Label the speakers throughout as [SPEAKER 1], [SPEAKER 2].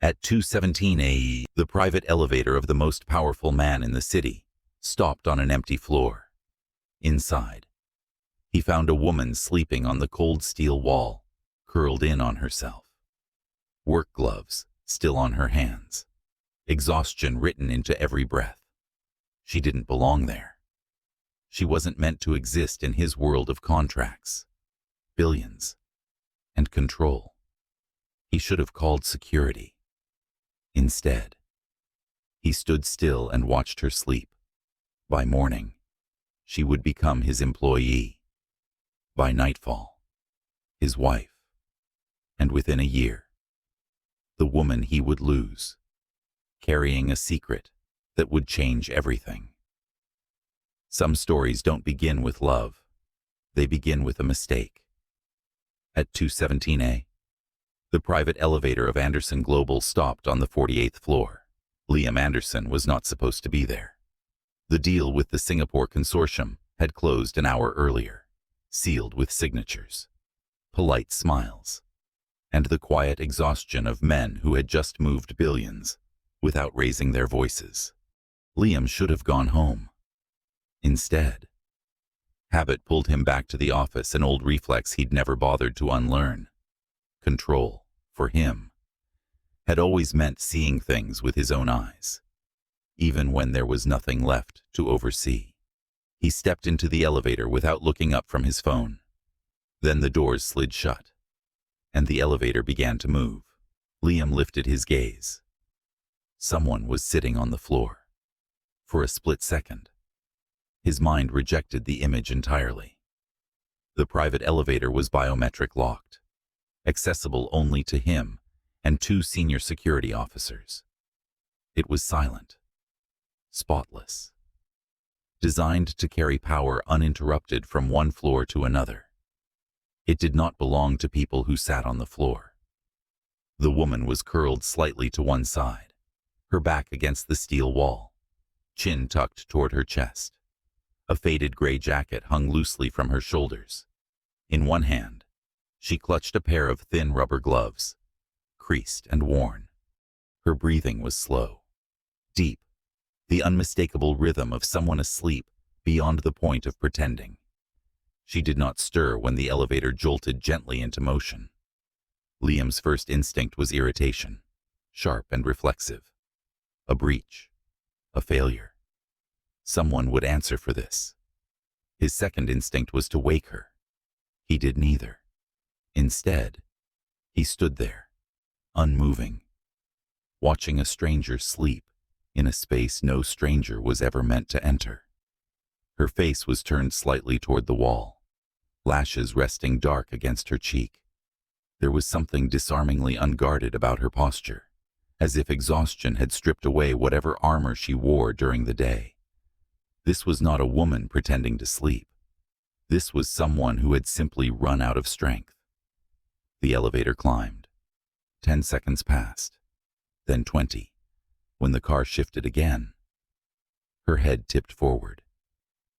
[SPEAKER 1] At 2:17 a.m., the private elevator of the most powerful man in the city stopped on an empty floor. Inside, he found a woman sleeping on the cold steel wall, curled in on herself. Work gloves still on her hands. Exhaustion written into every breath. She didn't belong there. She wasn't meant to exist in his world of contracts, billions, and control. He should have called security. Instead, he stood still and watched her sleep. By morning, she would become his employee. By nightfall, his wife. And within a year, the woman he would lose, carrying a secret that would change everything. Some stories don't begin with love. They begin with a mistake. At 2:17 a.m., the private elevator of Anderson Global stopped on the 48th floor. Liam Anderson was not supposed to be there. The deal with the Singapore consortium had closed an hour earlier, sealed with signatures, polite smiles, and the quiet exhaustion of men who had just moved billions without raising their voices. Liam should have gone home. Instead, habit pulled him back to the office, an old reflex he'd never bothered to unlearn. Control, for him, had always meant seeing things with his own eyes, even when there was nothing left to oversee. He stepped into the elevator without looking up from his phone. Then the doors slid shut, and the elevator began to move. Liam lifted his gaze. Someone was sitting on the floor. For a split second, his mind rejected the image entirely. The private elevator was biometric locked, accessible only to him and two senior security officers. It was silent, spotless, designed to carry power uninterrupted from one floor to another. It did not belong to people who sat on the floor. The woman was curled slightly to one side, her back against the steel wall, chin tucked toward her chest. A faded gray jacket hung loosely from her shoulders. In one hand, she clutched a pair of thin rubber gloves, creased and worn. Her breathing was slow, deep, the unmistakable rhythm of someone asleep beyond the point of pretending. She did not stir when the elevator jolted gently into motion. Liam's first instinct was irritation, sharp and reflexive. A breach, a failure. Someone would answer for this. His second instinct was to wake her. He did neither. Instead, he stood there, unmoving, watching a stranger sleep in a space no stranger was ever meant to enter. Her face was turned slightly toward the wall, lashes resting dark against her cheek. There was something disarmingly unguarded about her posture, as if exhaustion had stripped away whatever armor she wore during the day. This was not a woman pretending to sleep. This was someone who had simply run out of strength. The elevator climbed. 10 seconds passed, then 20, when the car shifted again. Her head tipped forward,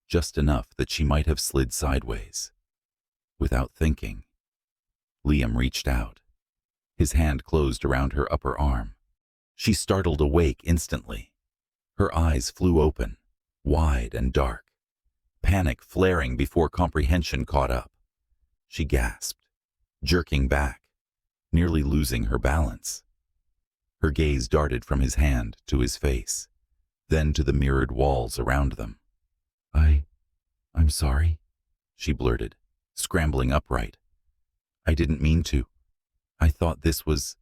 [SPEAKER 1] just enough that she might have slid sideways. Without thinking, Liam reached out. His hand closed around her upper arm. She startled awake instantly. Her eyes flew open, wide and dark, panic flaring before comprehension caught up. She gasped, jerking back, nearly losing her balance. Her gaze darted from his hand to his face, then to the mirrored walls around them. I'm sorry, she blurted, scrambling upright. I didn't mean to. I thought this was...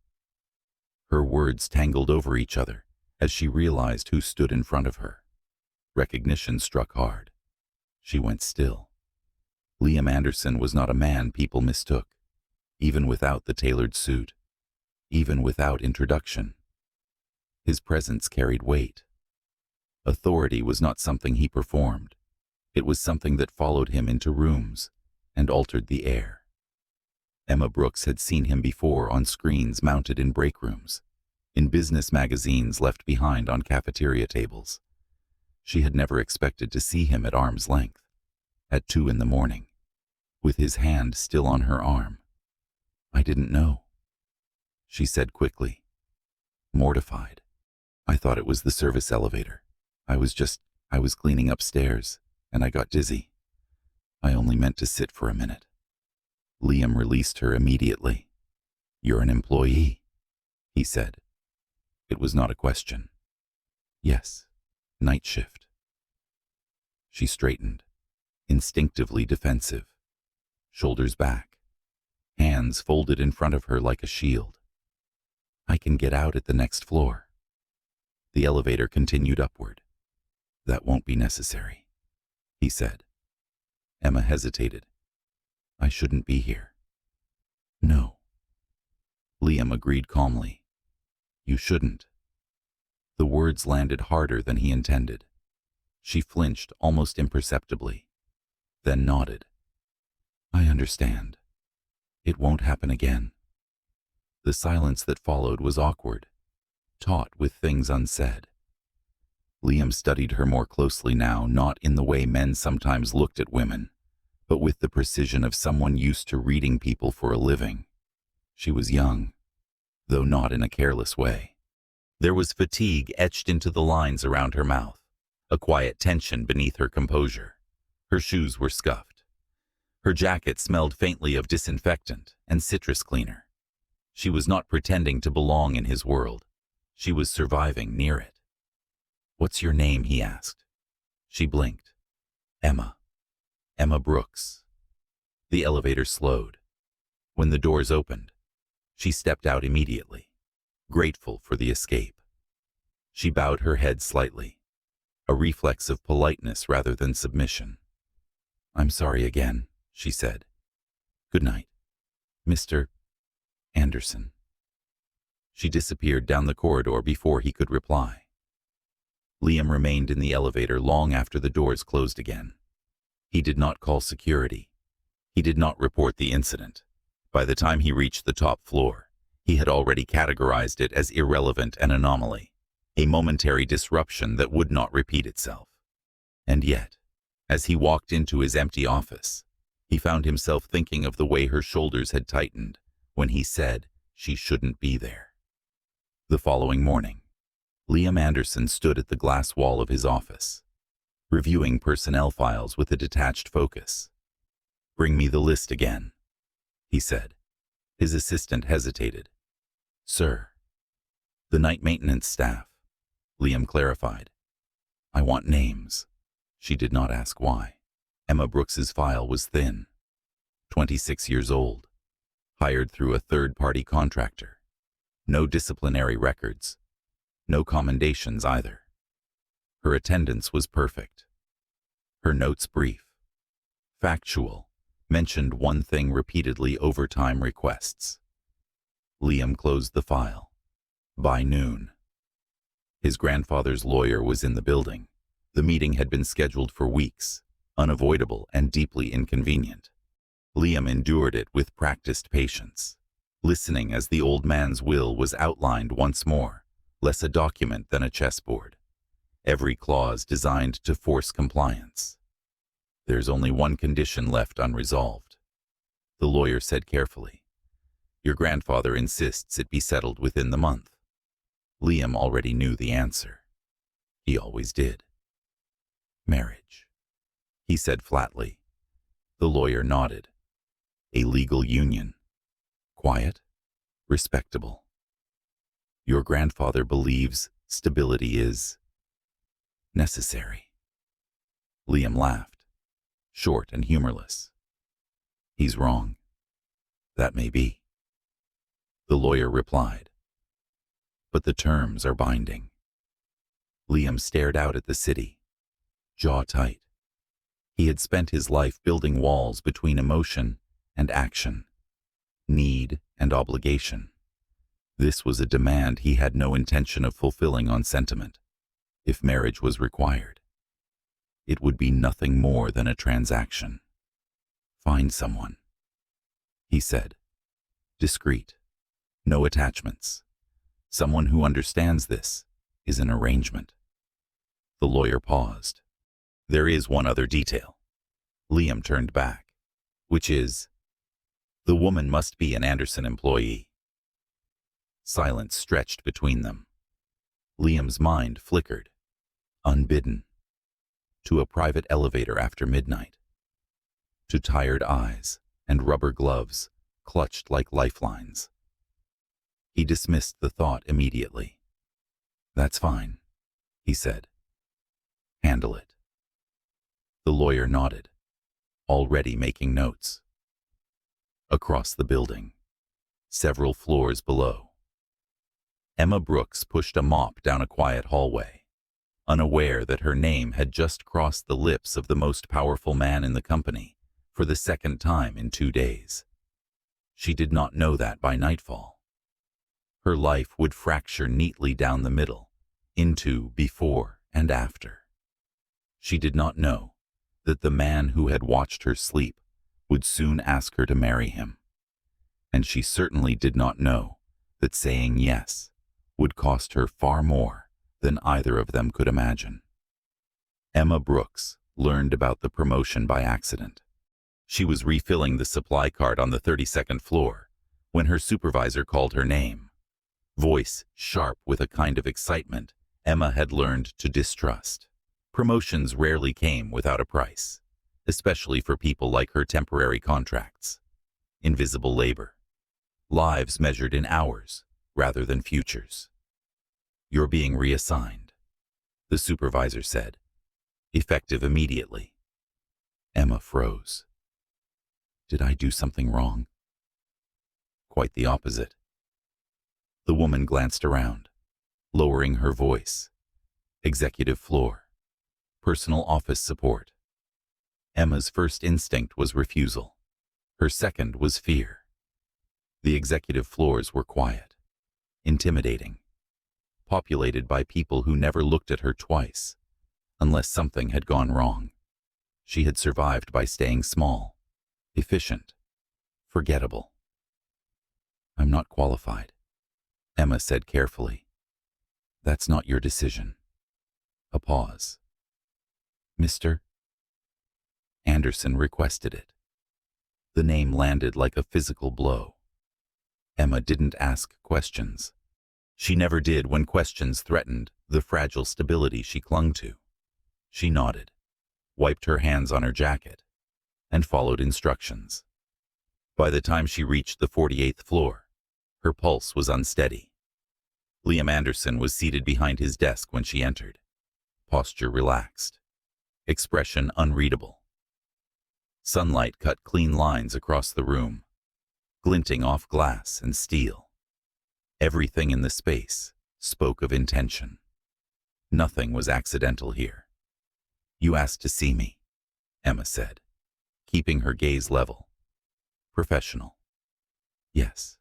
[SPEAKER 1] Her words tangled over each other as she realized who stood in front of her. Recognition struck hard. She went still. Liam Anderson was not a man people mistook, even without the tailored suit, even without introduction. His presence carried weight. Authority was not something he performed. It was something that followed him into rooms and altered the air. Emma Brooks had seen him before on screens mounted in break rooms, in business magazines left behind on cafeteria tables. She had never expected to see him at arm's length, at 2 a.m, with his hand still on her arm. I didn't know, she said quickly. mortified. I thought it was the service elevator. I was cleaning upstairs, and I got dizzy. I only meant to sit for a minute. Liam released her immediately. You're an employee, he said. It was not a question. Yes, night shift. She straightened, instinctively defensive, shoulders back, hands folded in front of her like a shield. I can get out at the next floor. The elevator continued upward. That won't be necessary, he said. Emma hesitated. I shouldn't be here. No. Liam agreed calmly. You shouldn't. The words landed harder than he intended. She flinched almost imperceptibly, then nodded. I understand. It won't happen again. The silence that followed was awkward, taut with things unsaid. Liam studied her more closely now, not in the way men sometimes looked at women, but with the precision of someone used to reading people for a living. She was young, though not in a careless way. There was fatigue etched into the lines around her mouth, a quiet tension beneath her composure. Her shoes were scuffed. Her jacket smelled faintly of disinfectant and citrus cleaner. She was not pretending to belong in his world. She was surviving near it. What's your name? He asked. She blinked. Emma. Emma Brooks. The elevator slowed. When the doors opened, she stepped out immediately, grateful for the escape. She bowed her head slightly, a reflex of politeness rather than submission. I'm sorry again, she said. Good night, Mr. Anderson. She disappeared down the corridor before he could reply. Liam remained in the elevator long after the doors closed again. He did not call security. He did not report the incident. By the time he reached the top floor, he had already categorized it as irrelevant and anomaly, a momentary disruption that would not repeat itself. And yet, as he walked into his empty office, he found himself thinking of the way her shoulders had tightened when he said she shouldn't be there. The following morning, Liam Anderson stood at the glass wall of his office, reviewing personnel files with a detached focus. Bring me the list again, he said. His assistant hesitated. Sir. The night maintenance staff, Liam clarified. I want names. She did not ask why. Emma Brooks's file was thin. 26 years old. Hired through a third-party contractor. No disciplinary records. No commendations either. Her attendance was perfect. Her notes brief. Factual. Mentioned one thing repeatedly overtime requests. Liam closed the file. By noon. His grandfather's lawyer was in the building. The meeting had been scheduled for weeks, unavoidable and deeply inconvenient. Liam endured it with practiced patience, listening as the old man's will was outlined once more, less a document than a chessboard. Every clause designed to force compliance. There's only one condition left unresolved, the lawyer said carefully. Your grandfather insists it be settled within the month. Liam already knew the answer. He always did. Marriage, he said flatly. The lawyer nodded. A legal union. Quiet, respectable. Your grandfather believes stability is necessary. Liam laughed, short and humorless. He's wrong. That may be. The lawyer replied. But the terms are binding. Liam stared out at the city, jaw tight. He had spent his life building walls between emotion and action, need and obligation. This was a demand he had no intention of fulfilling on sentiment. If marriage was required, it would be nothing more than a transaction. Find someone, he said, discreet, no attachments. Someone who understands this is an arrangement. The lawyer paused. There is one other detail. Liam turned back, which is, the woman must be an Anderson employee. Silence stretched between them. Liam's mind flickered, unbidden, to a private elevator after midnight, to tired eyes and rubber gloves clutched like lifelines. He dismissed the thought immediately. "That's fine," he said. "Handle it." The lawyer nodded, already making notes. Across the building, several floors below, Emma Brooks pushed a mop down a quiet hallway, unaware that her name had just crossed the lips of the most powerful man in the company for the second time in 2 days. She did not know that by nightfall. Her life would fracture neatly down the middle, into before and after. She did not know that the man who had watched her sleep would soon ask her to marry him. And she certainly did not know that saying yes would cost her far more than either of them could imagine. Emma Brooks learned about the promotion by accident. She was refilling the supply cart on the 32nd floor when her supervisor called her name. Voice sharp with a kind of excitement Emma had learned to distrust. Promotions rarely came without a price, especially for people like her. Temporary contracts, invisible labor, lives measured in hours rather than futures. "You're being reassigned," the supervisor said, effective immediately. Emma froze. Did I do something wrong? Quite the opposite. The woman glanced around, lowering her voice. Executive floor, personal office support. Emma's first instinct was refusal. Her second was fear. The executive floors were quiet, intimidating, populated by people who never looked at her twice, unless something had gone wrong. She had survived by staying small, efficient, forgettable. "I'm not qualified," Emma said carefully. "That's not your decision." A pause. "Mr. Anderson requested it." The name landed like a physical blow. Emma didn't ask questions. She never did when questions threatened the fragile stability she clung to. She nodded, wiped her hands on her jacket, and followed instructions. By the time she reached the 48th floor, her pulse was unsteady. Liam Anderson was seated behind his desk when she entered, posture relaxed, expression unreadable. Sunlight cut clean lines across the room, glinting off glass and steel. Everything in the space spoke of intention. Nothing was accidental here. "You asked to see me," Emma said, keeping her gaze level. "Professional." "Yes."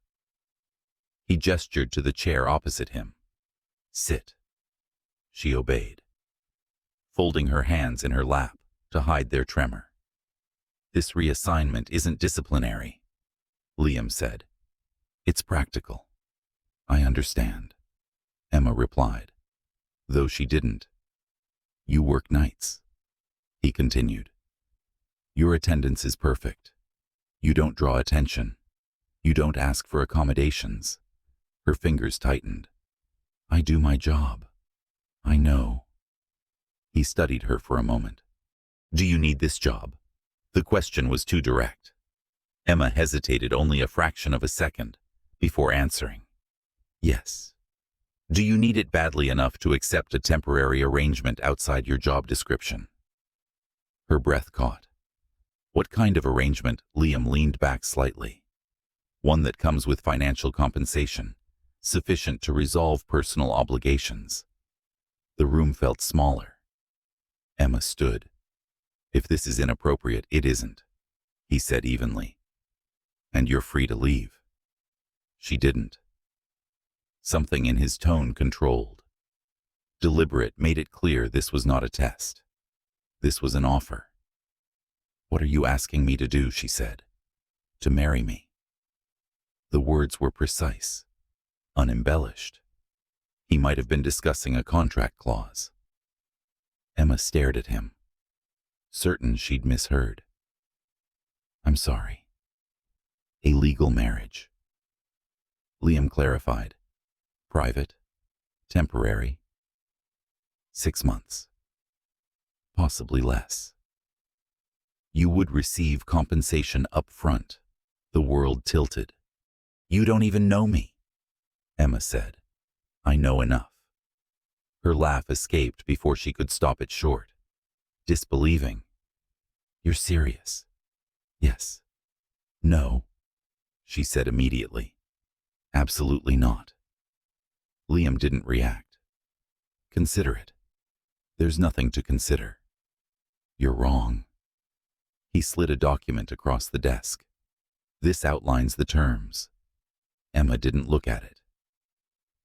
[SPEAKER 1] He gestured to the chair opposite him. "Sit." She obeyed, folding her hands in her lap to hide their tremor. "This reassignment isn't disciplinary," Liam said. "It's practical." "I understand," Emma replied, though she didn't. "You work nights," he continued. "Your attendance is perfect. You don't draw attention. You don't ask for accommodations." Her fingers tightened. "I do my job. I know." He studied her for a moment. "Do you need this job?" The question was too direct. Emma hesitated only a fraction of a second before answering. "Yes." "Do you need it badly enough to accept a temporary arrangement outside your job description?" Her breath caught. "What kind of arrangement?" Liam leaned back slightly. "One that comes with financial compensation, sufficient to resolve personal obligations." The room felt smaller. Emma stood. "If this is inappropriate, it isn't," he said evenly. "And you're free to leave." She didn't. Something in his tone controlled. Deliberate, made it clear this was not a test. This was an offer. "What are you asking me to do?" she said. "To marry me." The words were precise, unembellished. He might have been discussing a contract clause. Emma stared at him, certain she'd misheard. "I'm sorry." "A legal marriage." Liam clarified. "Private? Temporary?" 6 months. Possibly less. You would receive compensation up front. The world tilted. You don't even know me, Emma said. I know enough. Her laugh escaped before she could stop it short. Disbelieving. You're serious? Yes. No, she said immediately. Absolutely not. Liam didn't react. Consider it. There's nothing to consider. You're wrong. He slid a document across the desk. This outlines the terms. Emma didn't look at it.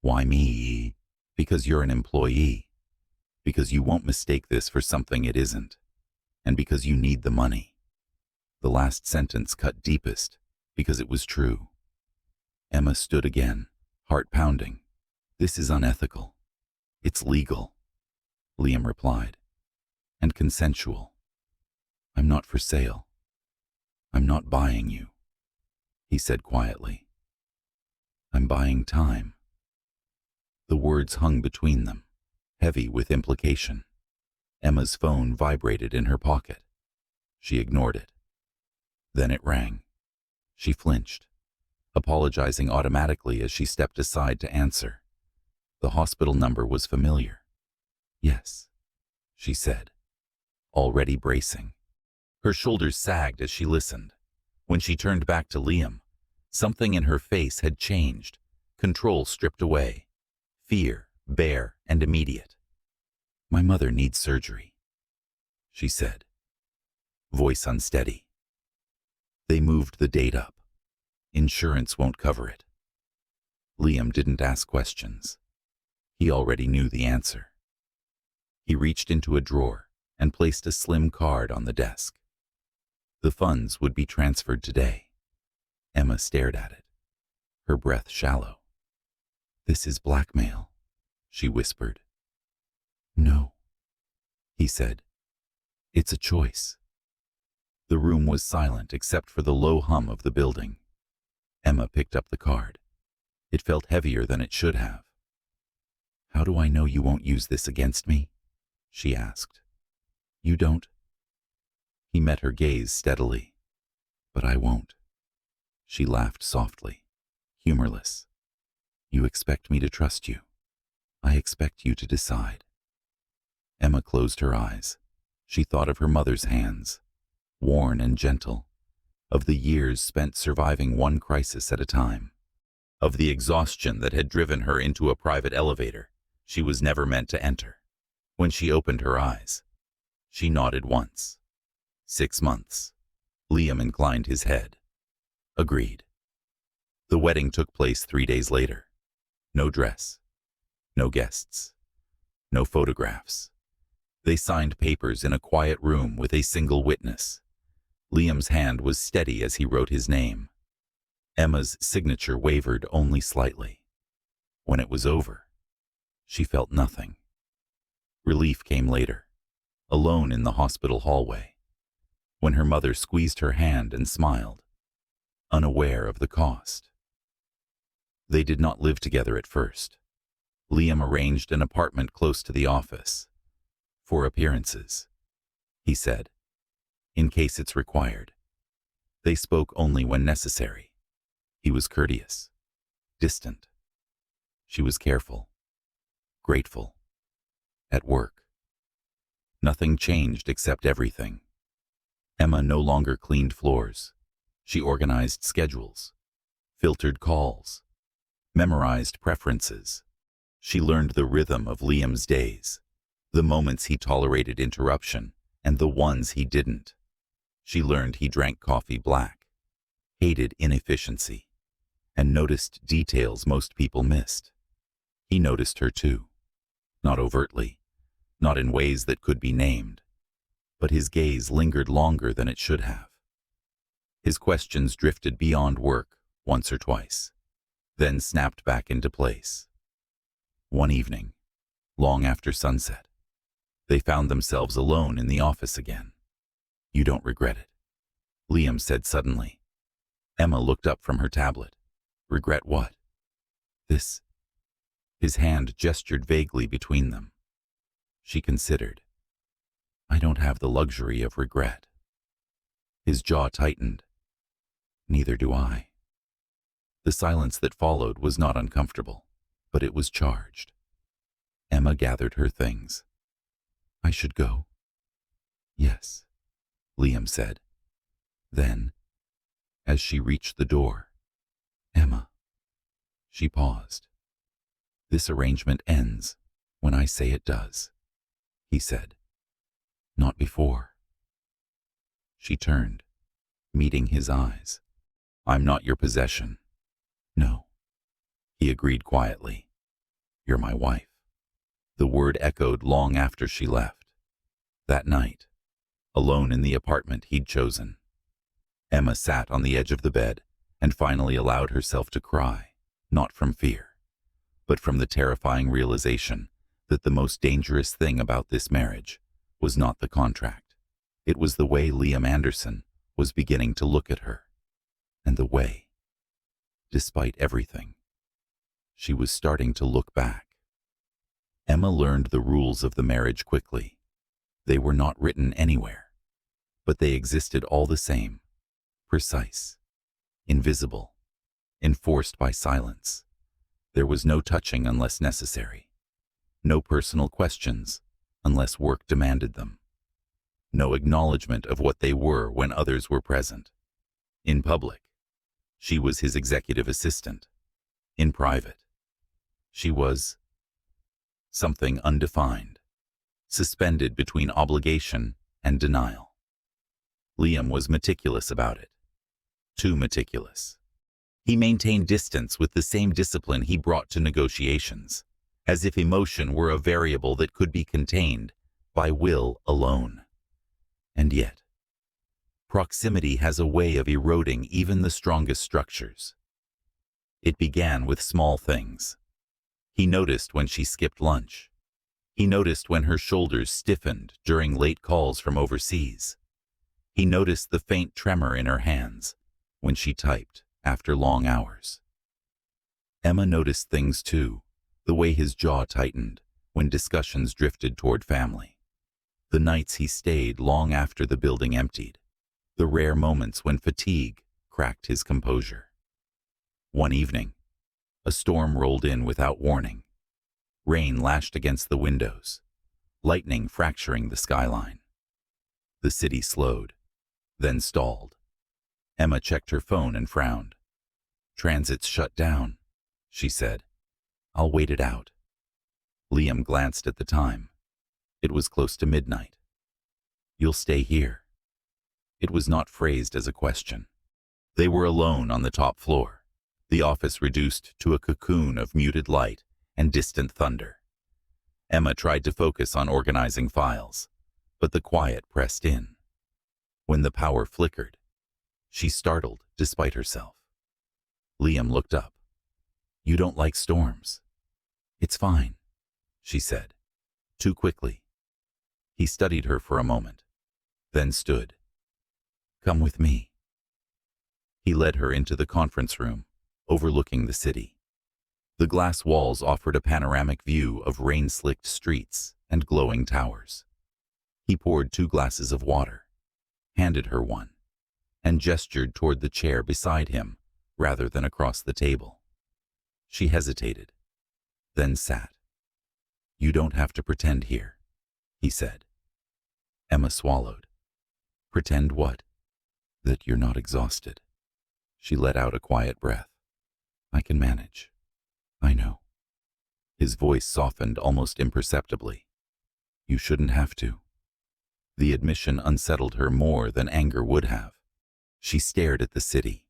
[SPEAKER 1] Why me? Because you're an employee. Because you won't mistake this for something it isn't. And because you need the money. The last sentence cut deepest, because it was true. Emma stood again, heart pounding. This is unethical. It's legal, Liam replied. And consensual. I'm not for sale. I'm not buying you, he said quietly. I'm buying time. The words hung between them, heavy with implication. Emma's phone vibrated in her pocket. She ignored it. Then it rang. She flinched, apologizing automatically as she stepped aside to answer. The hospital number was familiar. Yes, she said, already bracing. Her shoulders sagged as she listened. When she turned back to Liam, something in her face had changed, control stripped away. Fear, bare and immediate. My mother needs surgery, she said, voice unsteady. They moved the date up. Insurance won't cover it. Liam didn't ask questions. He already knew the answer. He reached into a drawer and placed a slim card on the desk. The funds would be transferred today. Emma stared at it, her breath shallow. This is blackmail, she whispered. No, he said. It's a choice. The room was silent except for the low hum of the building. Emma picked up the card. It felt heavier than it should have. How do I know you won't use this against me? She asked. You don't? He met her gaze steadily. But I won't. She laughed softly, humorless. You expect me to trust you. I expect you to decide. Emma closed her eyes. She thought of her mother's hands, worn and gentle, of the years spent surviving one crisis at a time, of the exhaustion that had driven her into a private elevator she was never meant to enter. When she opened her eyes, she nodded once. 6 months. Liam inclined his head. Agreed. The wedding took place 3 days later. No dress. No guests. No photographs. They signed papers in a quiet room with a single witness. Liam's hand was steady as he wrote his name. Emma's signature wavered only slightly. When it was over, she felt nothing. Relief came later, alone in the hospital hallway, when her mother squeezed her hand and smiled, unaware of the cost. They did not live together at first. Liam arranged an apartment close to the office. For appearances, he said, in case it's required. They spoke only when necessary. He was courteous, distant. She was careful, grateful. At work, nothing changed except everything. Emma no longer cleaned floors. She organized schedules, filtered calls, memorized preferences. She learned the rhythm of Liam's days, the moments he tolerated interruption and the ones he didn't. She learned he drank coffee black, hated inefficiency, and noticed details most people missed. He noticed her too, not overtly, not in ways that could be named, but his gaze lingered longer than it should have. His questions drifted beyond work once or twice, then snapped back into place. One evening, long after sunset, they found themselves alone in the office again. You don't regret it, Liam said suddenly. Emma looked up from her tablet. Regret what? This. His hand gestured vaguely between them. She considered. I don't have the luxury of regret. His jaw tightened. Neither do I. The silence that followed was not uncomfortable, but it was charged. Emma gathered her things. I should go. Yes, Liam said. Then, as she reached the door, Emma. She paused. This arrangement ends when I say it does, he said. Not before. She turned, meeting his eyes. I'm not your possession. No, he agreed quietly. You're my wife. The word echoed long after she left. That night, alone in the apartment he'd chosen, Emma sat on the edge of the bed and finally allowed herself to cry, not from fear, but from the terrifying realization that the most dangerous thing about this marriage was not the contract. It was the way Liam Anderson was beginning to look at her, and the way, despite everything, she was starting to look back. Emma learned the rules of the marriage quickly. They were not written anywhere, but they existed all the same, precise, invisible, enforced by silence. There was no touching unless necessary, no personal questions unless work demanded them, no acknowledgement of what they were when others were present. In public, she was his executive assistant. In private, she was something undefined, suspended between obligation and denial. Liam was meticulous about it. Too meticulous. He maintained distance with the same discipline he brought to negotiations, as if emotion were a variable that could be contained by will alone. And yet, proximity has a way of eroding even the strongest structures. It began with small things. He noticed when she skipped lunch. He noticed when her shoulders stiffened during late calls from overseas. He noticed the faint tremor in her hands when she typed after long hours. Emma noticed things too, the way his jaw tightened when discussions drifted toward family. The nights he stayed long after the building emptied. The rare moments when fatigue cracked his composure. One evening, a storm rolled in without warning. Rain lashed against the windows, lightning fracturing the skyline. The city slowed, then stalled. Emma checked her phone and frowned. Transit's shut down, she said. I'll wait it out. Liam glanced at the time. It was close to midnight. You'll stay here. It was not phrased as a question. They were alone on the top floor, the office reduced to a cocoon of muted light and distant thunder. Emma tried to focus on organizing files, but the quiet pressed in. When the power flickered, she startled despite herself. Liam looked up. You don't like storms. It's fine, she said, too quickly. He studied her for a moment, then stood. Come with me. He led her into the conference room, overlooking the city. The glass walls offered a panoramic view of rain-slicked streets and glowing towers. He poured 2 glasses of water, handed her one, and gestured toward the chair beside him rather than across the table. She hesitated, then sat. You don't have to pretend here, he said. Emma swallowed. Pretend what? That you're not exhausted. She let out a quiet breath. I can manage. I know. His voice softened almost imperceptibly. You shouldn't have to. The admission unsettled her more than anger would have. She stared at the city,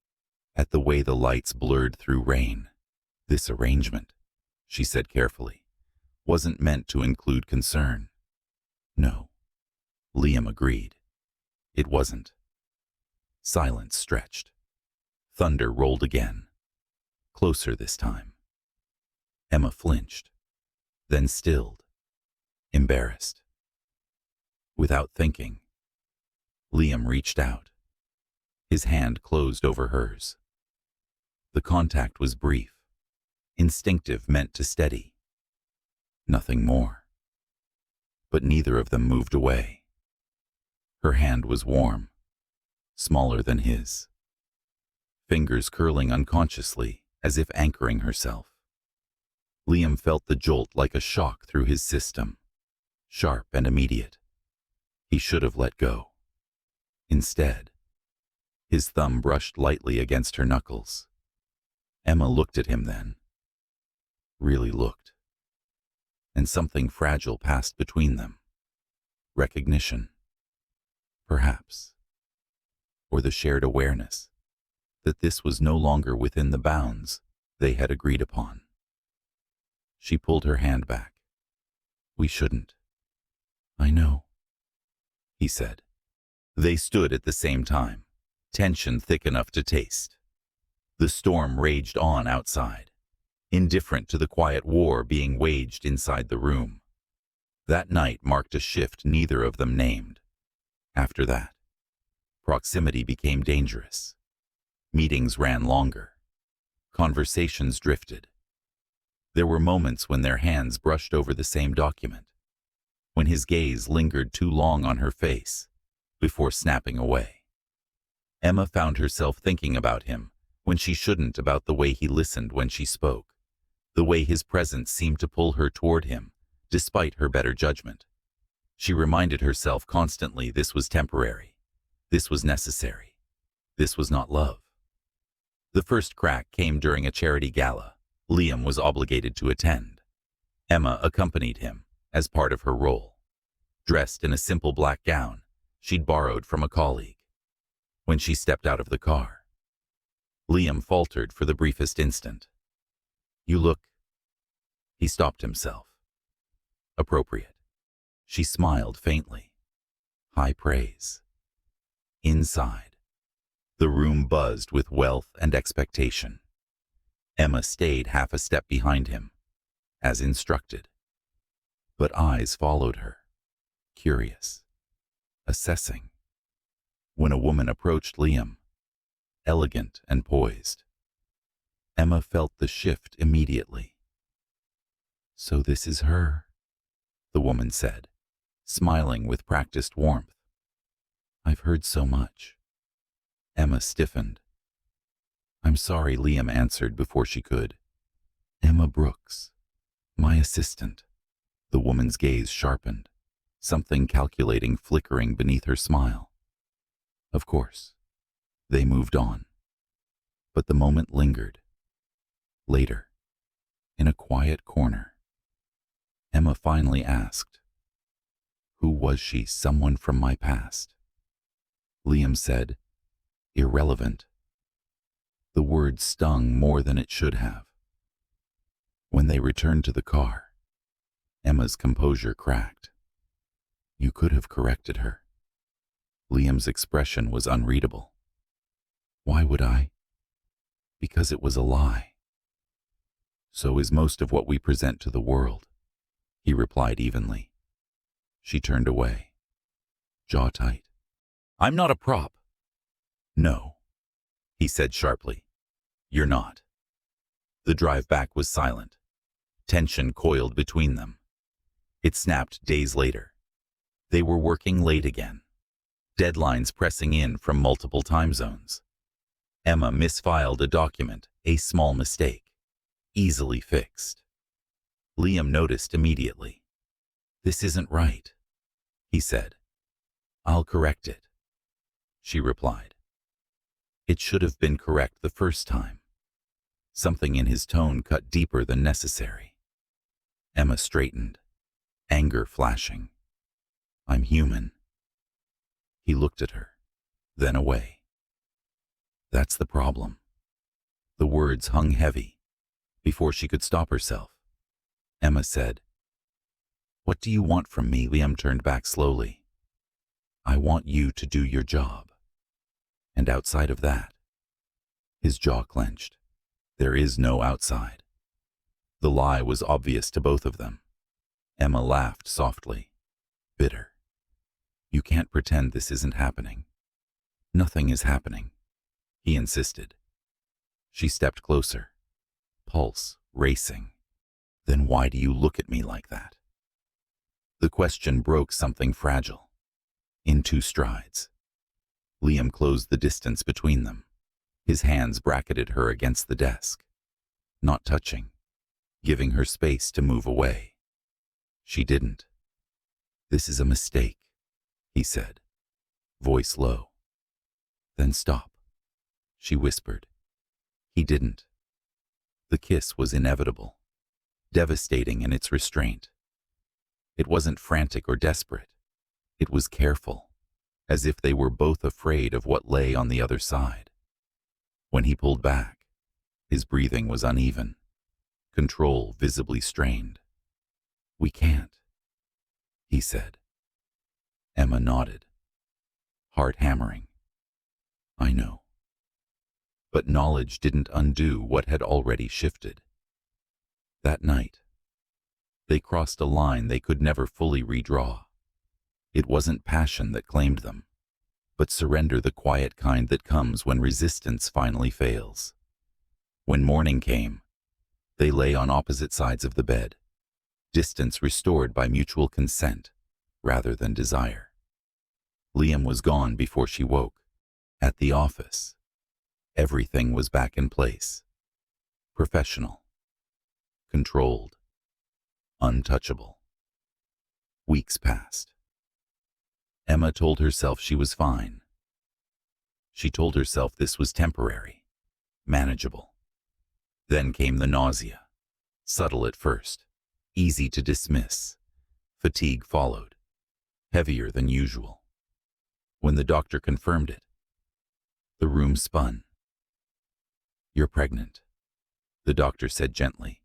[SPEAKER 1] at the way the lights blurred through rain. This arrangement, she said carefully, wasn't meant to include concern. No, Liam agreed. It wasn't. Silence stretched. Thunder rolled again. Closer this time. Emma flinched, then stilled, embarrassed. Without thinking, Liam reached out. His hand closed over hers. The contact was brief, instinctive, meant to steady. Nothing more. but neither of them moved away. Her hand was warm, smaller than his, fingers curling unconsciously as if anchoring herself. Liam felt the jolt like a shock through his system, sharp and immediate. He should have let go. Instead, his thumb brushed lightly against her knuckles. Emma looked at him then. Really looked. And something fragile passed between them. Recognition. Perhaps. Or the shared awareness that this was no longer within the bounds they had agreed upon. She pulled her hand back. We shouldn't. I know, he said. They stood at the same time, tension thick enough to taste. The storm raged on outside, indifferent to the quiet war being waged inside the room. That night marked a shift neither of them named. After that, proximity became dangerous. Meetings ran longer. Conversations drifted. There were moments when their hands brushed over the same document, when his gaze lingered too long on her face before snapping away. Emma found herself thinking about him when she shouldn't, about the way he listened when she spoke, the way his presence seemed to pull her toward him despite her better judgment. She reminded herself constantly this was temporary, this was necessary, this was not love. The first crack came during a charity gala Liam was obligated to attend. Emma accompanied him as part of her role, dressed in a simple black gown she'd borrowed from a colleague. When she stepped out of the car, Liam faltered for the briefest instant. You look... He stopped himself. Appropriate. She smiled faintly. High praise. Inside, the room buzzed with wealth and expectation. Emma stayed half a step behind him, as instructed. But eyes followed her, curious, assessing. When a woman approached Liam, elegant and poised, Emma felt the shift immediately. So this is her, the woman said, smiling with practiced warmth. I've heard so much. Emma stiffened. I'm sorry, Liam answered before she could. Emma Brooks, my assistant. The woman's gaze sharpened, something calculating flickering beneath her smile. Of course, they moved on. But the moment lingered. Later, in a quiet corner, Emma finally asked, who was she? Someone from my past? Liam said, irrelevant. The word stung more than it should have. When they returned to the car, Emma's composure cracked. You could have corrected her. Liam's expression was unreadable. Why would I? Because it was a lie. So is most of what we present to the world, he replied evenly. She turned away, jaw tight. I'm not a prop. No, he said sharply. You're not. The drive back was silent. Tension coiled between them. It snapped days later. They were working late again. Deadlines pressing in from multiple time zones. Emma misfiled a document, a small mistake, easily fixed. Liam noticed immediately. This isn't right, he said. I'll correct it, she replied. It should have been correct the first time. Something in his tone cut deeper than necessary. Emma straightened, anger flashing. I'm human. He looked at her, then away. That's the problem. The words hung heavy. Before she could stop herself, Emma said, What do you want from me? Liam turned back slowly. I want you to do your job. And outside of that, his jaw clenched. There is no outside. The lie was obvious to both of them. Emma laughed softly, bitter. You can't pretend this isn't happening. Nothing is happening, he insisted. She stepped closer, pulse racing. Then why do you look at me like that? The question broke something fragile. In 2 strides. Liam closed the distance between them. His hands bracketed her against the desk, not touching, giving her space to move away. She didn't. "This is a mistake," he said, voice low. "Then stop," she whispered. He didn't. The kiss was inevitable, devastating in its restraint. It wasn't frantic or desperate. It was careful, as if they were both afraid of what lay on the other side. When he pulled back, his breathing was uneven, control visibly strained. "We can't," he said. Emma nodded, heart hammering. "I know." But knowledge didn't undo what had already shifted. That night, they crossed a line they could never fully redraw. It wasn't passion that claimed them, but surrender, the quiet kind that comes when resistance finally fails. When morning came, they lay on opposite sides of the bed, distance restored by mutual consent rather than desire. Liam was gone before she woke. At the office, everything was back in place. Professional, controlled, untouchable. Weeks passed. Emma told herself she was fine. She told herself this was temporary, manageable. Then came the nausea, subtle at first, easy to dismiss. Fatigue followed, heavier than usual. When the doctor confirmed it, the room spun. "You're pregnant," the doctor said gently.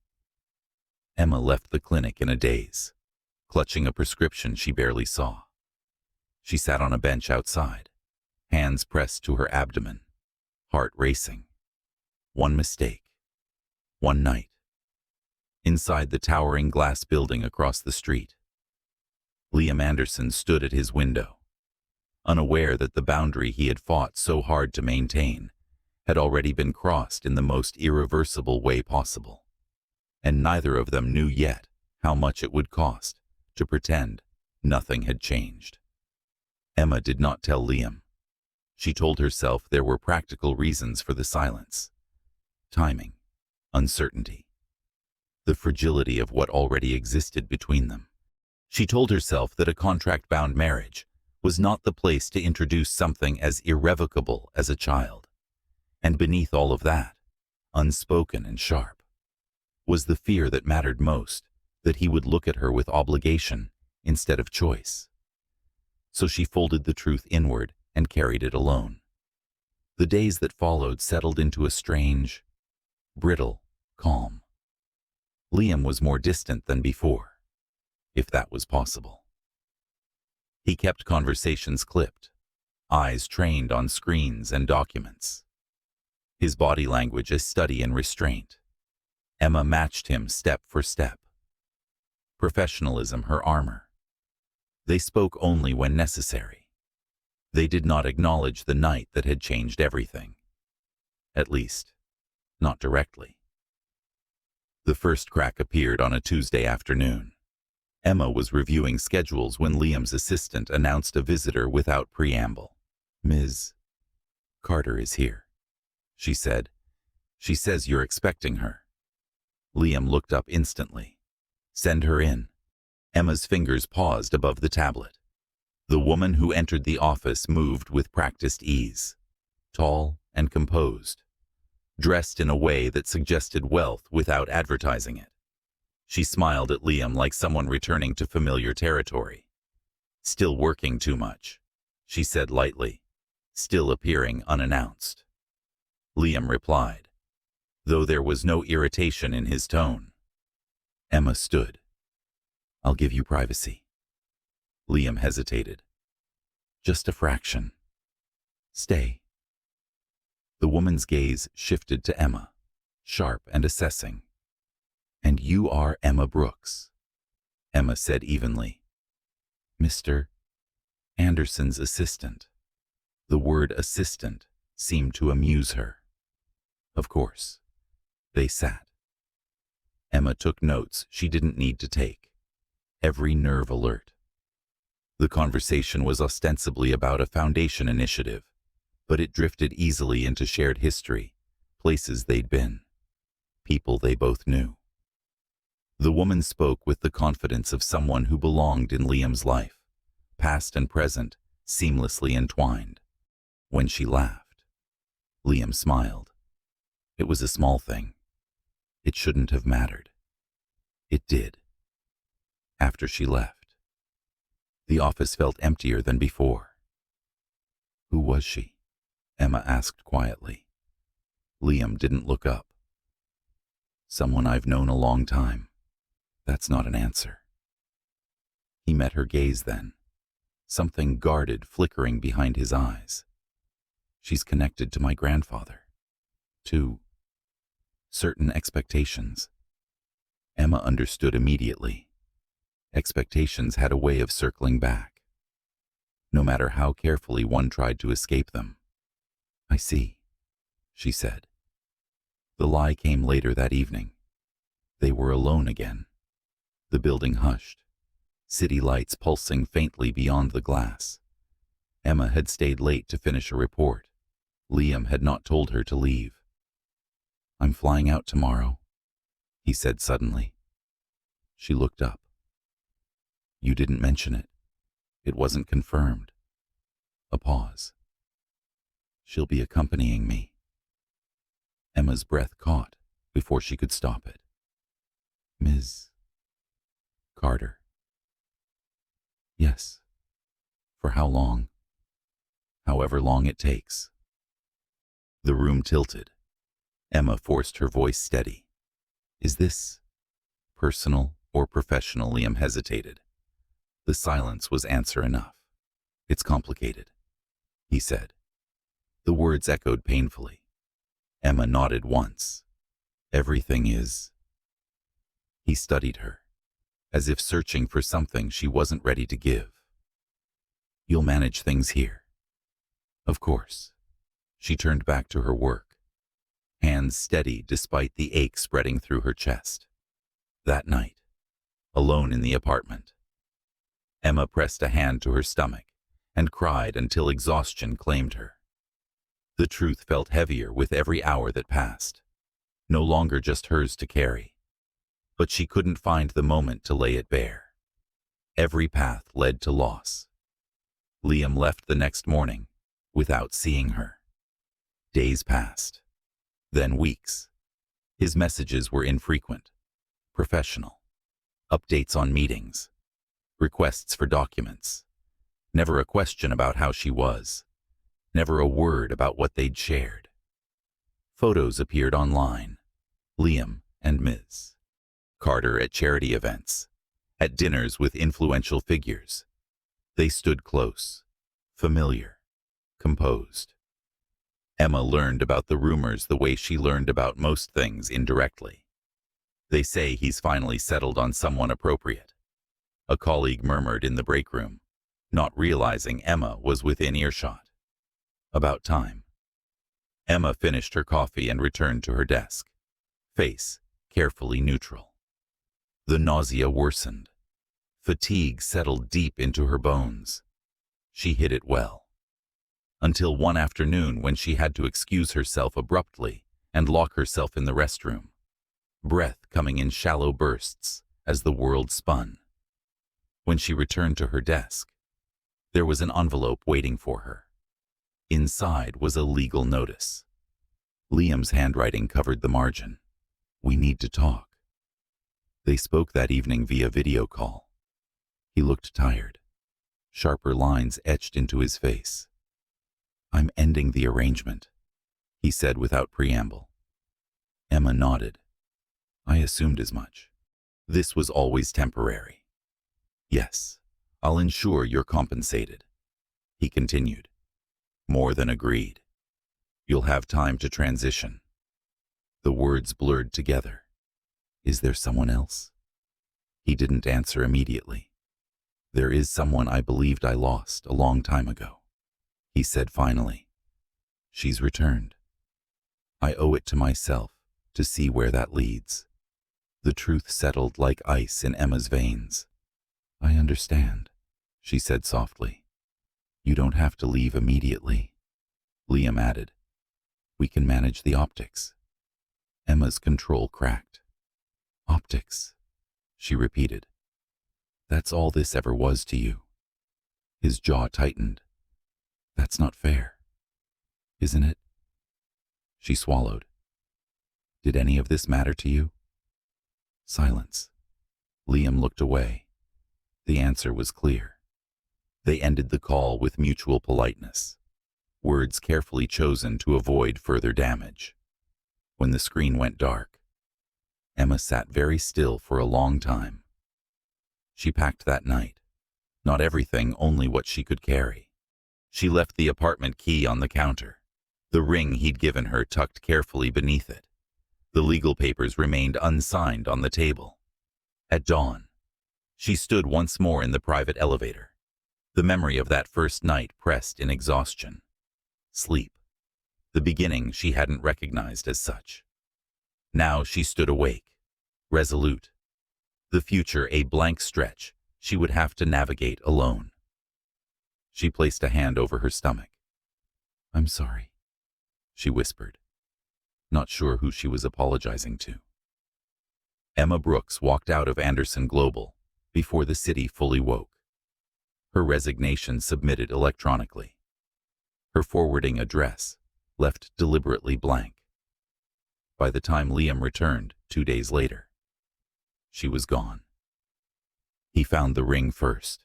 [SPEAKER 1] Emma left the clinic in a daze, clutching a prescription she barely saw. She sat on a bench outside, hands pressed to her abdomen, heart racing. One mistake. One night. Inside the towering glass building across the street, Liam Anderson stood at his window, unaware that the boundary he had fought so hard to maintain had already been crossed in the most irreversible way possible. And neither of them knew yet how much it would cost to pretend nothing had changed. Emma did not tell Liam. She told herself there were practical reasons for the silence. Timing, uncertainty, the fragility of what already existed between them. She told herself that a contract-bound marriage was not the place to introduce something as irrevocable as a child. And beneath all of that, unspoken and sharp, was the fear that mattered most, that he would look at her with obligation instead of choice. So she folded the truth inward and carried it alone. The days that followed settled into a strange, brittle calm. Liam was more distant than before, if that was possible. He kept conversations clipped, eyes trained on screens and documents. His body language a study in restraint. Emma matched him step for step. Professionalism her armor. They spoke only when necessary. They did not acknowledge the night that had changed everything. At least, not directly. The first crack appeared on a Tuesday afternoon. Emma was reviewing schedules when Liam's assistant announced a visitor without preamble. "Ms. Carter is here," she said. "She says you're expecting her." Liam looked up instantly. "Send her in." Emma's fingers paused above the tablet. The woman who entered the office moved with practiced ease, tall and composed, dressed in a way that suggested wealth without advertising it. She smiled at Liam like someone returning to familiar territory. "Still working too much," she said lightly, still appearing unannounced. Liam replied, though there was no irritation in his tone. Emma stood. "I'll give you privacy." Liam hesitated. "Just a fraction. Stay." The woman's gaze shifted to Emma, sharp and assessing. "And you are Emma Brooks," Emma said evenly. "Mr. Anderson's assistant." The word assistant seemed to amuse her. "Of course." They sat. Emma took notes she didn't need to take. every nerve alert. The conversation was ostensibly about a foundation initiative, but it drifted easily into shared history, places they'd been, people they both knew. The woman spoke with the confidence of someone who belonged in Liam's life, past and present, seamlessly entwined. When she laughed, Liam smiled. It was a small thing. It shouldn't have mattered. It did. After she left, the office felt emptier than before. Who was she? Emma asked quietly. Liam didn't look up. Someone I've known a long time. That's not an answer. He met her gaze then, something guarded flickering behind his eyes. She's connected to my grandfather. To certain expectations. Emma understood immediately. Expectations had a way of circling back, no matter how carefully one tried to escape them. I see, she said. The lie came later that evening. They were alone again. The building hushed, city lights pulsing faintly beyond the glass. Emma had stayed late to finish a report. Liam had not told her to leave. I'm flying out tomorrow, he said suddenly. She looked up. You didn't mention it. It wasn't confirmed. A pause. She'll be accompanying me. Emma's breath caught before she could stop it. Ms. Carter. Yes. For how long? However long it takes. The room tilted. Emma forced her voice steady. Is this personal or professional? Liam hesitated. The silence was answer enough. It's complicated, he said. The words echoed painfully. Emma nodded once. Everything is. He studied her, as if searching for something she wasn't ready to give. You'll manage things here. Of course. She turned back to her work, hands steady despite the ache spreading through her chest. That night, alone in the apartment, Emma pressed a hand to her stomach and cried until exhaustion claimed her. The truth felt heavier with every hour that passed, no longer just hers to carry. But she couldn't find the moment to lay it bare. Every path led to loss. Liam left the next morning without seeing her. Days passed, then weeks. His messages were infrequent, professional. Updates on meetings, requests for documents. Never a question about how she was. Never a word about what they'd shared. Photos appeared online. Liam and Ms. Carter at charity events, at dinners with influential figures. They stood close, familiar, composed. Emma learned about the rumors the way she learned about most things indirectly. They say he's finally settled on someone appropriate. A colleague murmured in the break room, not realizing Emma was within earshot. About time. Emma finished her coffee and returned to her desk, face carefully neutral. The nausea worsened. Fatigue settled deep into her bones. She hid it well. Until one afternoon when she had to excuse herself abruptly and lock herself in the restroom, breath coming in shallow bursts as the world spun. When she returned to her desk, there was an envelope waiting for her. Inside was a legal notice. Liam's handwriting covered the margin. We need to talk. They spoke that evening via video call. He looked tired. Sharper lines etched into his face. I'm ending the arrangement, he said without preamble. Emma nodded. I assumed as much. This was always temporary. Yes, I'll ensure you're compensated, he continued. More than agreed. You'll have time to transition. The words blurred together. Is there someone else? He didn't answer immediately. There is someone I believed I lost a long time ago, he said finally. She's returned. I owe it to myself to see where that leads. The truth settled like ice in Emma's veins. I understand, she said softly. You don't have to leave immediately. Liam added, we can manage the optics. Emma's control cracked. Optics, she repeated. That's all this ever was to you. His jaw tightened. That's not fair, isn't it? She swallowed. Did any of this matter to you? Silence. Liam looked away. The answer was clear. They ended the call with mutual politeness, words carefully chosen to avoid further damage. When the screen went dark, Emma sat very still for a long time. She packed that night. Not everything, only what she could carry. She left the apartment key on the counter, the ring he'd given her tucked carefully beneath it. The legal papers remained unsigned on the table. At dawn, she stood once more in the private elevator. The memory of that first night pressed in exhaustion. Sleep. The beginning she hadn't recognized as such. Now she stood awake, resolute. The future a blank stretch she would have to navigate alone. She placed a hand over her stomach. I'm sorry, she whispered, not sure who she was apologizing to. Emma Brooks walked out of Anderson Global before the city fully woke. Her resignation submitted electronically. Her forwarding address left deliberately blank. By the time Liam returned 2 days later, she was gone. He found the ring first,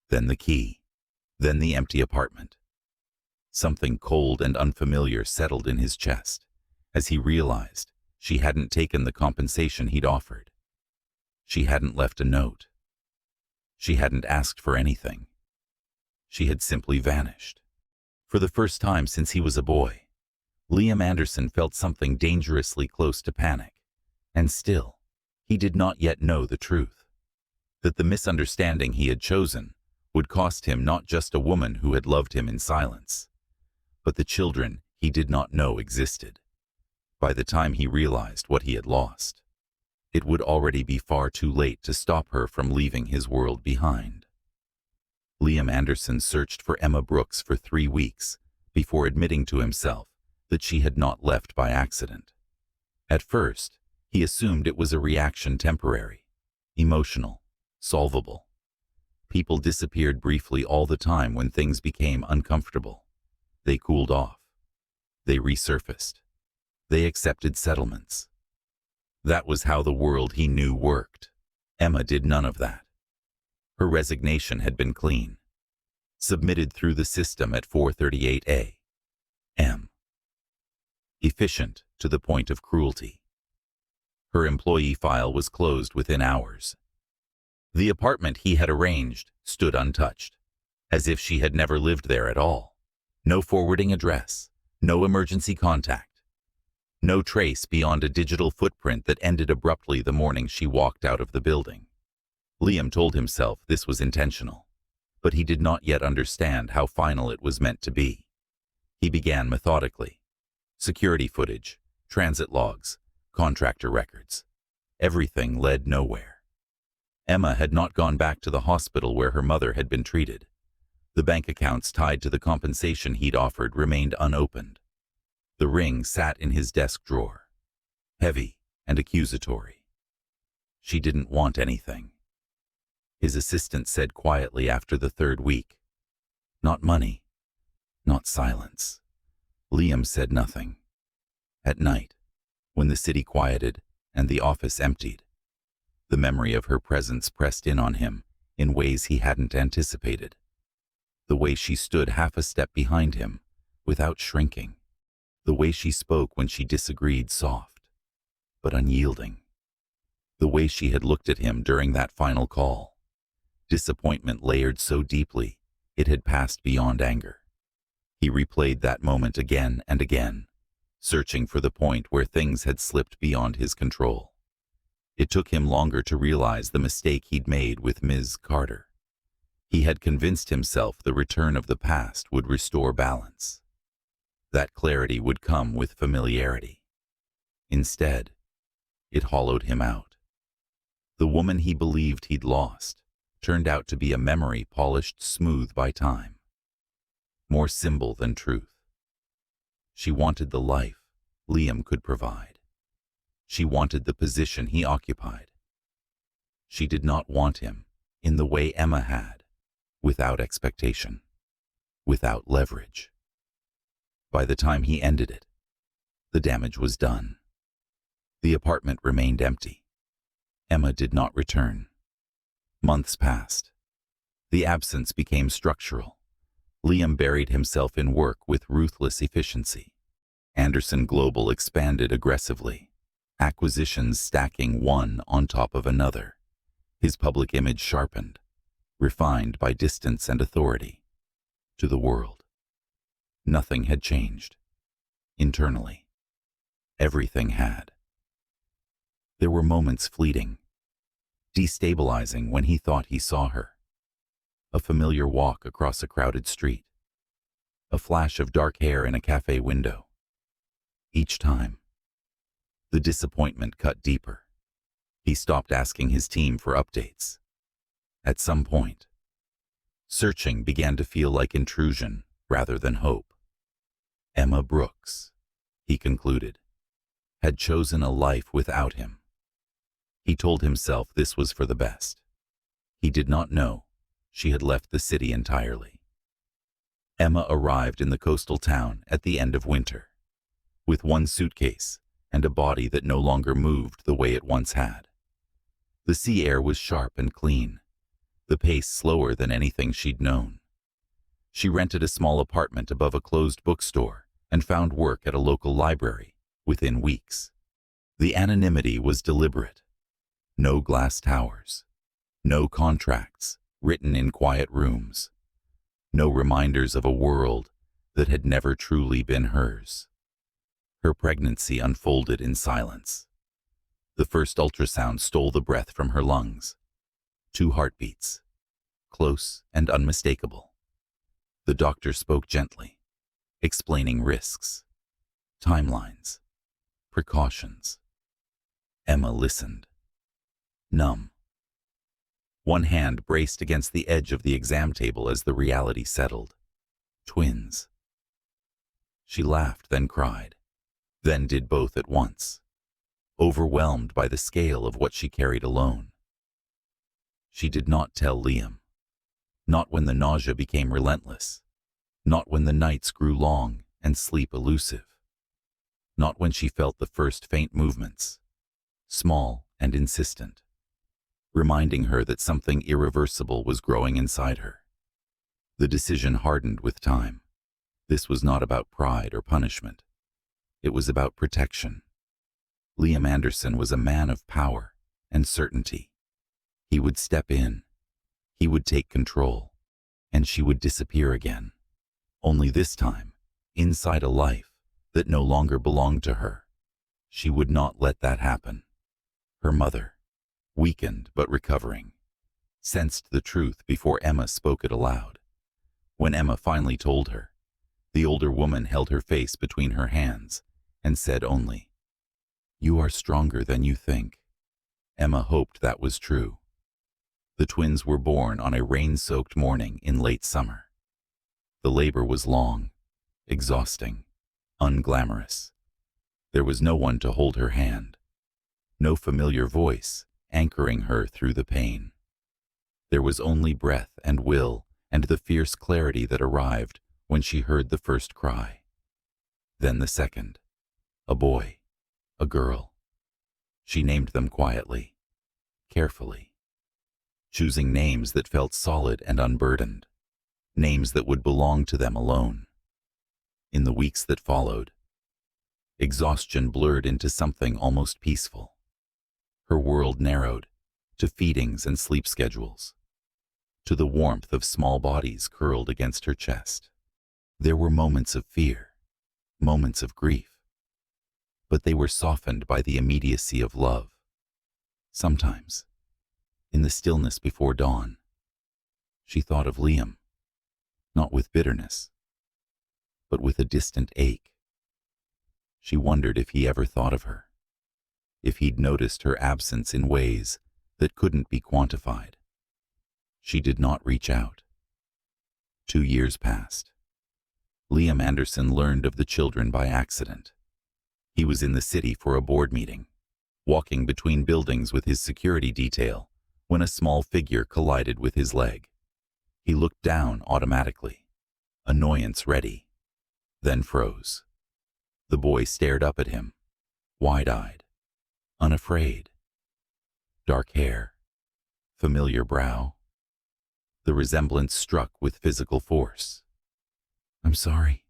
[SPEAKER 1] then the key, then the empty apartment. Something cold and unfamiliar settled in his chest as he realized she hadn't taken the compensation he'd offered. She hadn't left a note. She hadn't asked for anything. She had simply vanished. For the first time since he was a boy, Liam Anderson felt something dangerously close to panic. And still, he did not yet know the truth. That the misunderstanding he had chosen would cost him not just a woman who had loved him in silence, but the children he did not know existed. By the time he realized what he had lost, it would already be far too late to stop her from leaving his world behind. Liam Anderson searched for Emma Brooks for 3 weeks before admitting to himself that she had not left by accident. At first, he assumed it was a reaction temporary, emotional, solvable. People disappeared briefly all the time when things became uncomfortable. They cooled off. They resurfaced. They accepted settlements. That was how the world he knew worked. Emma did none of that. Her resignation had been clean, submitted through the system at 4:38 a.m. Efficient to the point of cruelty. Her employee file was closed within hours. The apartment he had arranged stood untouched, as if she had never lived there at all. No forwarding address, no emergency contact, no trace beyond a digital footprint that ended abruptly the morning she walked out of the building. Liam told himself this was intentional, but he did not yet understand how final it was meant to be. He began methodically. Security footage, transit logs, contractor records. Everything led nowhere. Emma had not gone back to the hospital where her mother had been treated. The bank accounts tied to the compensation he'd offered remained unopened. The ring sat in his desk drawer, heavy and accusatory. She didn't want anything. His assistant said quietly after the 3rd week, "Not money, not silence." Liam said nothing. At night, when the city quieted and the office emptied, the memory of her presence pressed in on him in ways he hadn't anticipated. The way she stood half a step behind him, without shrinking. The way she spoke when she disagreed, soft, but unyielding. The way she had looked at him during that final call. Disappointment layered so deeply, it had passed beyond anger. He replayed that moment again and again, searching for the point where things had slipped beyond his control. It took him longer to realize the mistake he'd made with Ms. Carter. He had convinced himself the return of the past would restore balance. That clarity would come with familiarity. Instead, it hollowed him out. The woman he believed he'd lost turned out to be a memory polished smooth by time, more symbol than truth. She wanted the life Liam could provide. She wanted the position he occupied. She did not want him in the way Emma had, without expectation, without leverage. By the time he ended it, the damage was done. The apartment remained empty. Emma did not return. Months passed. The absence became structural. Liam buried himself in work with ruthless efficiency. Anderson Global expanded aggressively, acquisitions stacking one on top of another. His public image sharpened, refined by distance and authority. To the world, nothing had changed. Internally, everything had. There were moments fleeting, destabilizing when he thought he saw her. A familiar walk across a crowded street. A flash of dark hair in a cafe window. Each time, the disappointment cut deeper. He stopped asking his team for updates. At some point, searching began to feel like intrusion rather than hope. Emma Brooks, he concluded, had chosen a life without him. He told himself this was for the best. He did not know she had left the city entirely. Emma arrived in the coastal town at the end of winter, with one suitcase and a body that no longer moved the way it once had. The sea air was sharp and clean, the pace slower than anything she'd known. She rented a small apartment above a closed bookstore and found work at a local library within weeks. The anonymity was deliberate. No glass towers, no contracts written in quiet rooms, no reminders of a world that had never truly been hers. Her pregnancy unfolded in silence. The first ultrasound stole the breath from her lungs. 2 heartbeats, close and unmistakable. The doctor spoke gently, explaining risks, timelines, precautions. Emma listened, numb. One hand braced against the edge of the exam table as the reality settled. Twins. She laughed, then cried, then did both at once, overwhelmed by the scale of what she carried alone. She did not tell Liam. Not when the nausea became relentless. Not when the nights grew long and sleep elusive. Not when she felt the first faint movements, small and insistent, reminding her that something irreversible was growing inside her. The decision hardened with time. This was not about pride or punishment. It was about protection. Liam Anderson was a man of power and certainty. He would step in. He would take control. And she would disappear again. Only this time, inside a life that no longer belonged to her. She would not let that happen. Her mother, weakened but recovering, sensed the truth before Emma spoke it aloud. When Emma finally told her, the older woman held her face between her hands and said only, "You are stronger than you think." Emma hoped that was true. The twins were born on a rain-soaked morning in late summer. The labor was long, exhausting, unglamorous. There was no one to hold her hand, no familiar voice anchoring her through the pain. There was only breath and will and the fierce clarity that arrived when she heard the first cry. Then the second, a boy, a girl. She named them quietly, carefully, choosing names that felt solid and unburdened, names that would belong to them alone. In the weeks that followed, exhaustion blurred into something almost peaceful. Her world narrowed to feedings and sleep schedules, to the warmth of small bodies curled against her chest. There were moments of fear, moments of grief, but they were softened by the immediacy of love. Sometimes, in the stillness before dawn, she thought of Liam, not with bitterness, but with a distant ache. She wondered if he ever thought of her, if he'd noticed her absence in ways that couldn't be quantified. She did not reach out. 2 years passed. Liam Anderson learned of the children by accident. He was in the city for a board meeting, walking between buildings with his security detail, when a small figure collided with his leg. He looked down automatically, annoyance ready, then froze. The boy stared up at him, wide-eyed, unafraid. Dark hair, familiar brow. The resemblance struck with physical force. "I'm sorry,"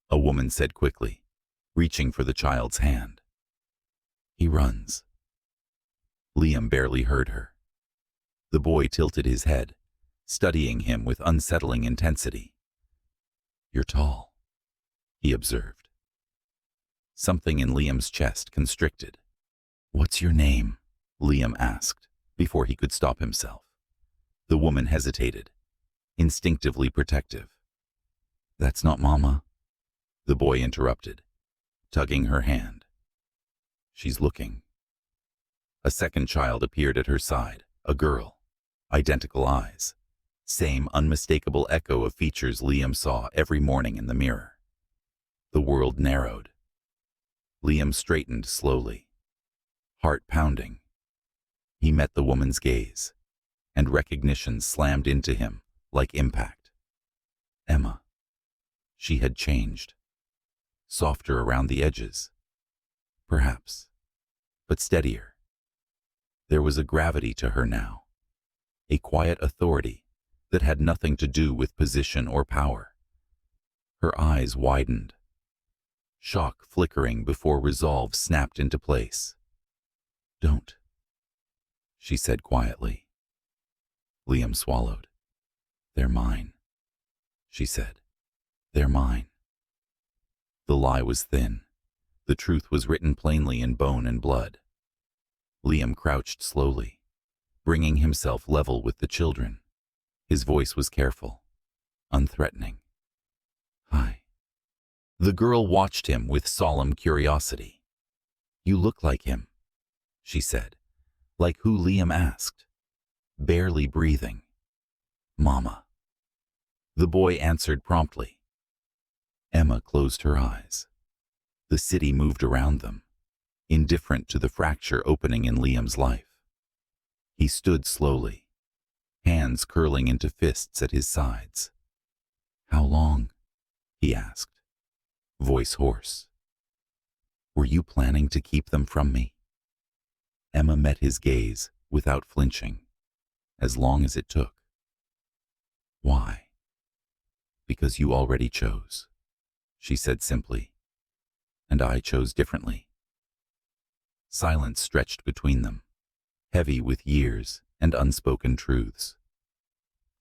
[SPEAKER 1] a woman said quickly, reaching for the child's hand. "He runs." Liam barely heard her. The boy tilted his head, studying him with unsettling intensity. "You're tall," he observed. Something in Liam's chest constricted. "What's your name?" Liam asked, before he could stop himself. The woman hesitated, instinctively protective. "That's not Mama," the boy interrupted, tugging her hand. "She's looking." A second child appeared at her side, a girl, identical eyes, same unmistakable echo of features Liam saw every morning in the mirror. The world narrowed. Liam straightened slowly, heart pounding. He met the woman's gaze, and recognition slammed into him like impact. Emma. She had changed. Softer around the edges, perhaps, but steadier. There was a gravity to her now, a quiet authority that had nothing to do with position or power. Her eyes widened, shock flickering before resolve snapped into place. "Don't," she said quietly. Liam swallowed. "They're mine," she said. "They're mine." The lie was thin. The truth was written plainly in bone and blood. Liam crouched slowly, bringing himself level with the children. His voice was careful, unthreatening. "Hi." The girl watched him with solemn curiosity. "You look like him," she said, like who Liam asked, barely breathing. "Mama." The boy answered promptly. Emma closed her eyes. The city moved around them, indifferent to the fracture opening in Liam's life. He stood slowly, hands curling into fists at his sides. "How long?" he asked, voice hoarse. "Were you planning to keep them from me?" Emma met his gaze without flinching, as long as it took. "Why?" "Because you already chose," she said simply, "and I chose differently." Silence stretched between them, heavy with years and unspoken truths.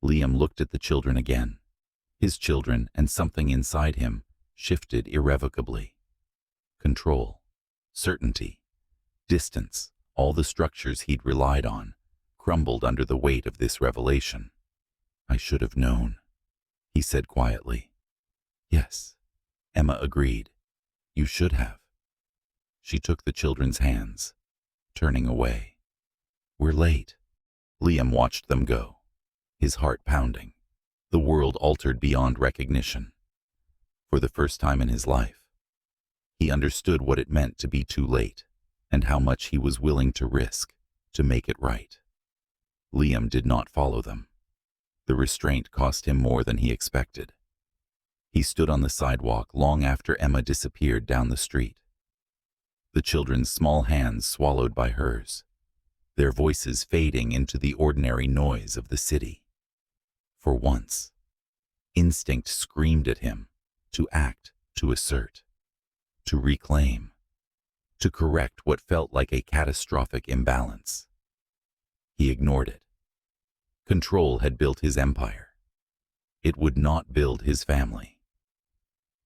[SPEAKER 1] Liam looked at the children again. His children and something inside him shifted irrevocably. Control, certainty, distance, all the structures he'd relied on, crumbled under the weight of this revelation. "I should have known," he said quietly. "Yes," Emma agreed. "You should have." She took the children's hands, turning away. "We're late." Liam watched them go, his heart pounding. The world altered beyond recognition. For the first time in his life, he understood what it meant to be too late and how much he was willing to risk to make it right. Liam did not follow them. The restraint cost him more than he expected. He stood on the sidewalk long after Emma disappeared down the street. The children's small hands swallowed by hers, their voices fading into the ordinary noise of the city. For once, instinct screamed at him to act, to assert, to reclaim, to correct what felt like a catastrophic imbalance. He ignored it. Control had built his empire. It would not build his family.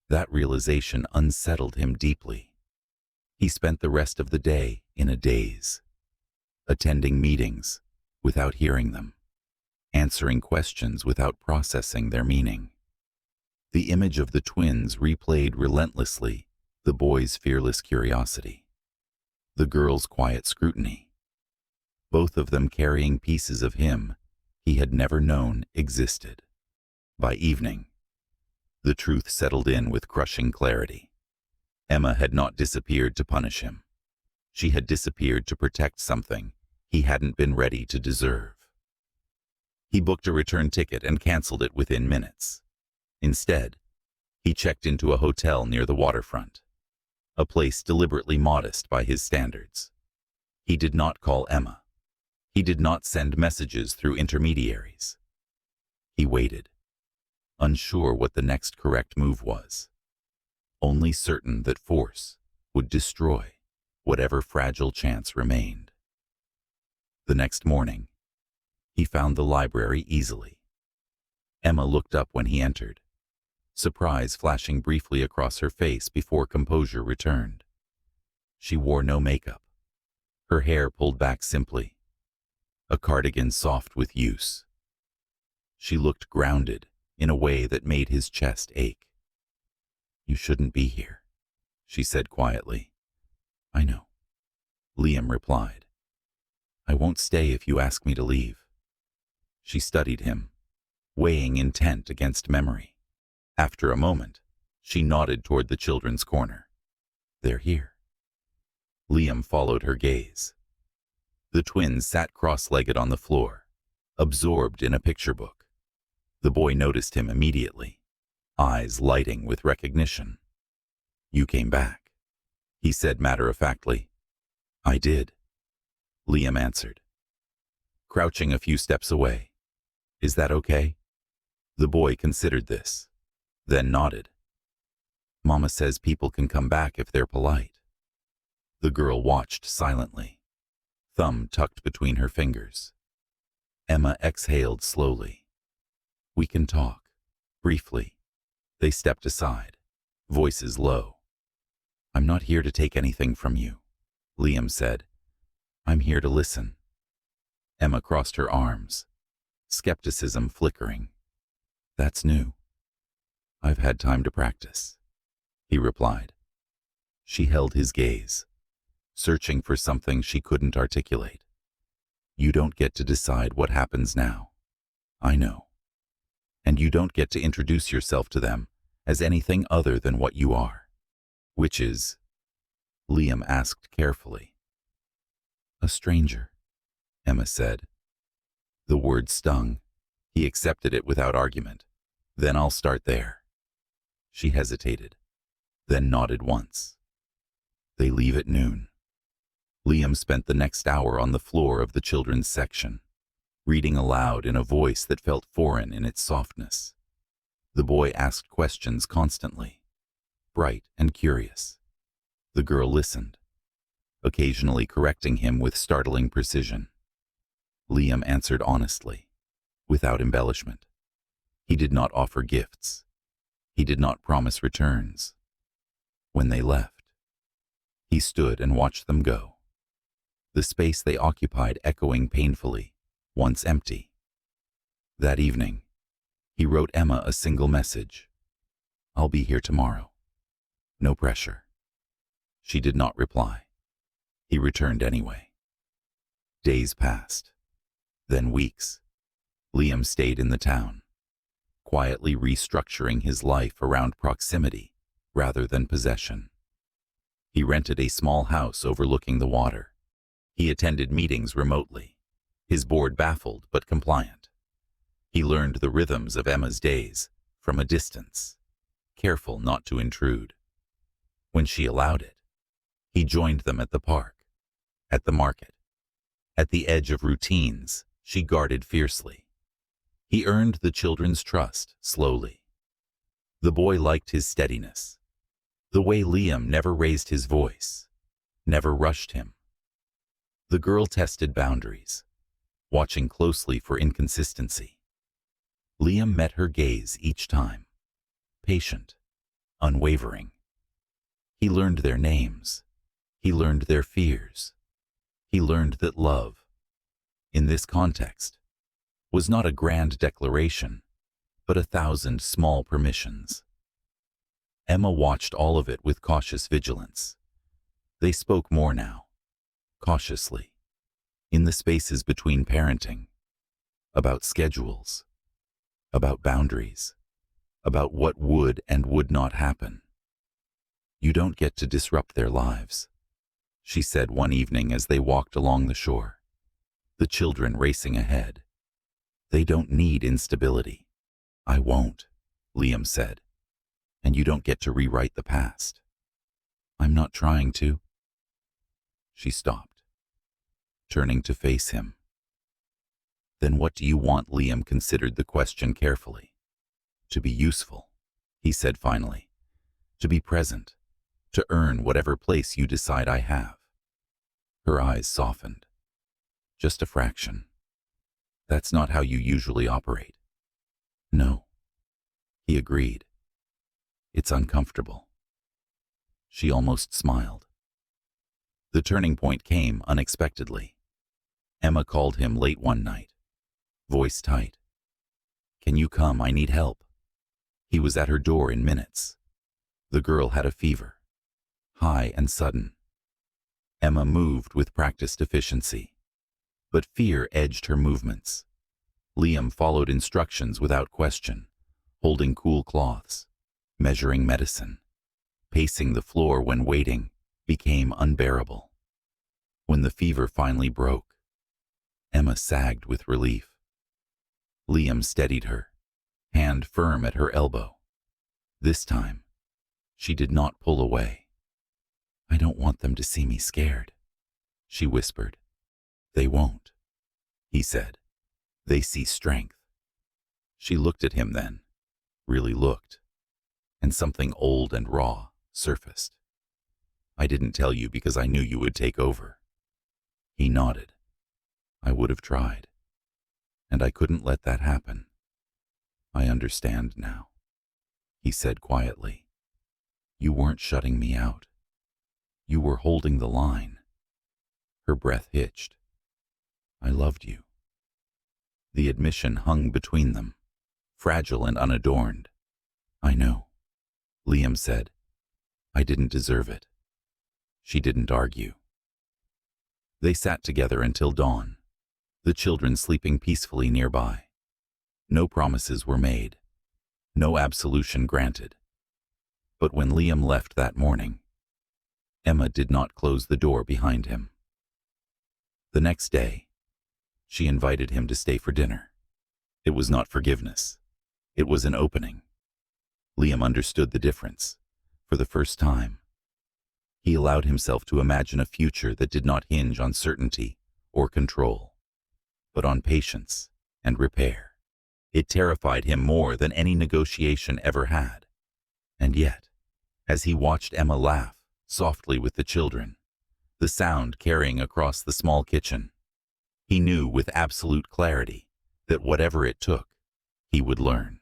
[SPEAKER 1] That realization unsettled him deeply. He spent the rest of the day in a daze, attending meetings without hearing them, answering questions without processing their meaning. The image of the twins replayed relentlessly the boy's fearless curiosity, the girl's quiet scrutiny, both of them carrying pieces of him he had never known existed. By evening, the truth settled in with crushing clarity. Emma had not disappeared to punish him. She had disappeared to protect something he hadn't been ready to deserve. He booked a return ticket and canceled it within minutes. Instead, he checked into a hotel near the waterfront, a place deliberately modest by his standards. He did not call Emma. He did not send messages through intermediaries. He waited, unsure what the next correct move was, only certain that force would destroy whatever fragile chance remained. The next morning, he found the library easily. Emma looked up when he entered, surprise flashing briefly across her face before composure returned. She wore no makeup, her hair pulled back simply, a cardigan soft with use. She looked grounded in a way that made his chest ache. "You shouldn't be here," she said quietly. "I know," Liam replied. "I won't stay if you ask me to leave." She studied him, weighing intent against memory. After a moment, she nodded toward the children's corner. "They're here." Liam followed her gaze. The twins sat cross-legged on the floor, absorbed in a picture book. The boy noticed him immediately, eyes lighting with recognition. "You came back," he said matter-of-factly. "I did," Liam answered, crouching a few steps away. "Is that okay?" The boy considered this, then nodded. "Mama says people can come back if they're polite." The girl watched silently, thumb tucked between her fingers. Emma exhaled slowly. "We can talk." Briefly, they stepped aside, voices low. "I'm not here to take anything from you," Liam said. "I'm here to listen." Emma crossed her arms, skepticism flickering. "That's new." "I've had time to practice," he replied. She held his gaze, searching for something she couldn't articulate. "You don't get to decide what happens now. I know. And you don't get to introduce yourself to them as anything other than what you are." "Which is?" Liam asked carefully. "A stranger," Emma said. The word stung. He accepted it without argument. "Then I'll start there." She hesitated, then nodded once. "They leave at noon." Liam spent the next hour on the floor of the children's section, reading aloud in a voice that felt foreign in its softness. The boy asked questions constantly, bright and curious. The girl listened, occasionally correcting him with startling precision. Liam answered honestly, without embellishment. He did not offer gifts. He did not promise returns. When they left, he stood and watched them go, the space they occupied echoing painfully, once empty. That evening, he wrote Emma a single message. "I'll be here tomorrow. No pressure." She did not reply. He returned anyway. Days passed, then weeks. Liam stayed in the town, quietly restructuring his life around proximity rather than possession. He rented a small house overlooking the water. He attended meetings remotely, his board baffled but compliant. He learned the rhythms of Emma's days from a distance, careful not to intrude. When she allowed it, he joined them at the park, at the market. At the edge of routines, she guarded fiercely. He earned the children's trust slowly. The boy liked his steadiness, the way Liam never raised his voice, never rushed him. The girl tested boundaries, watching closely for inconsistency. Liam met her gaze each time, patient, unwavering. He learned their names. He learned their fears. He learned that love, in this context, was not a grand declaration, but 1,000 small permissions. Emma watched all of it with cautious vigilance. They spoke more now, cautiously, in the spaces between parenting. about schedules, about boundaries, about what would and would not happen. "You don't get to disrupt their lives," she said one evening as they walked along the shore, the children racing ahead. "They don't need instability." "I won't," Liam said, "and you don't get to rewrite the past." "I'm not trying to." She stopped, turning to face him. "Then what do you want?" Liam considered the question carefully. "To be useful," he said finally. "To be present. To earn whatever place you decide I have." Her eyes softened. "Just a fraction. That's not how you usually operate." "No," he agreed. "It's uncomfortable." She almost smiled. The turning point came unexpectedly. Emma called him late one night, voice tight. "Can you come? I need help." He was at her door in minutes. The girl had a fever, high and sudden. Emma moved with practiced efficiency, but fear edged her movements. Liam followed instructions without question, holding cool cloths, measuring medicine. Pacing the floor when waiting became unbearable. When the fever finally broke, Emma sagged with relief. Liam steadied her, hand firm at her elbow. This time, she did not pull away. "I don't want them to see me scared," she whispered. "They won't," he said. "They see strength." She looked at him then, really looked, and something old and raw surfaced. "I didn't tell you because I knew you would take over." He nodded. "I would have tried, and I couldn't let that happen." "I understand now," he said quietly. "You weren't shutting me out. You were holding the line." Her breath hitched. "I loved you." The admission hung between them, fragile and unadorned. "I know," Liam said. "I didn't deserve it." She didn't argue. They sat together until dawn, the children sleeping peacefully nearby. No promises were made, no absolution granted. But when Liam left that morning, Emma did not close the door behind him. The next day, she invited him to stay for dinner. It was not forgiveness. It was an opening. Liam understood the difference, for the first time. He allowed himself to imagine a future that did not hinge on certainty or control, but on patience and repair. It terrified him more than any negotiation ever had. And yet, as he watched Emma laugh softly with the children, the sound carrying across the small kitchen, he knew with absolute clarity that whatever it took, he would learn.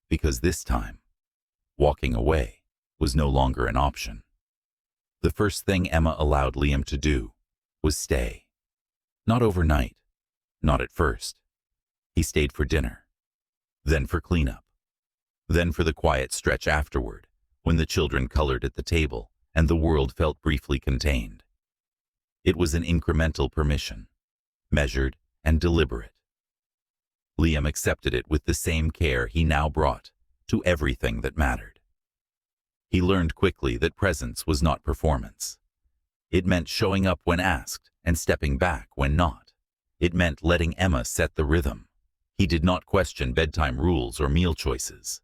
[SPEAKER 1] Because this time, walking away was no longer an option. The first thing Emma allowed Liam to do was stay. Not overnight, not at first. He stayed for dinner, then for cleanup, then for the quiet stretch afterward, when the children colored at the table and the world felt briefly contained. It was an incremental permission, measured and deliberate. Liam accepted it with the same care he now brought to everything that mattered. He learned quickly that presence was not performance. It meant showing up when asked and stepping back when not. It meant letting Emma set the rhythm. He did not question bedtime rules or meal choices.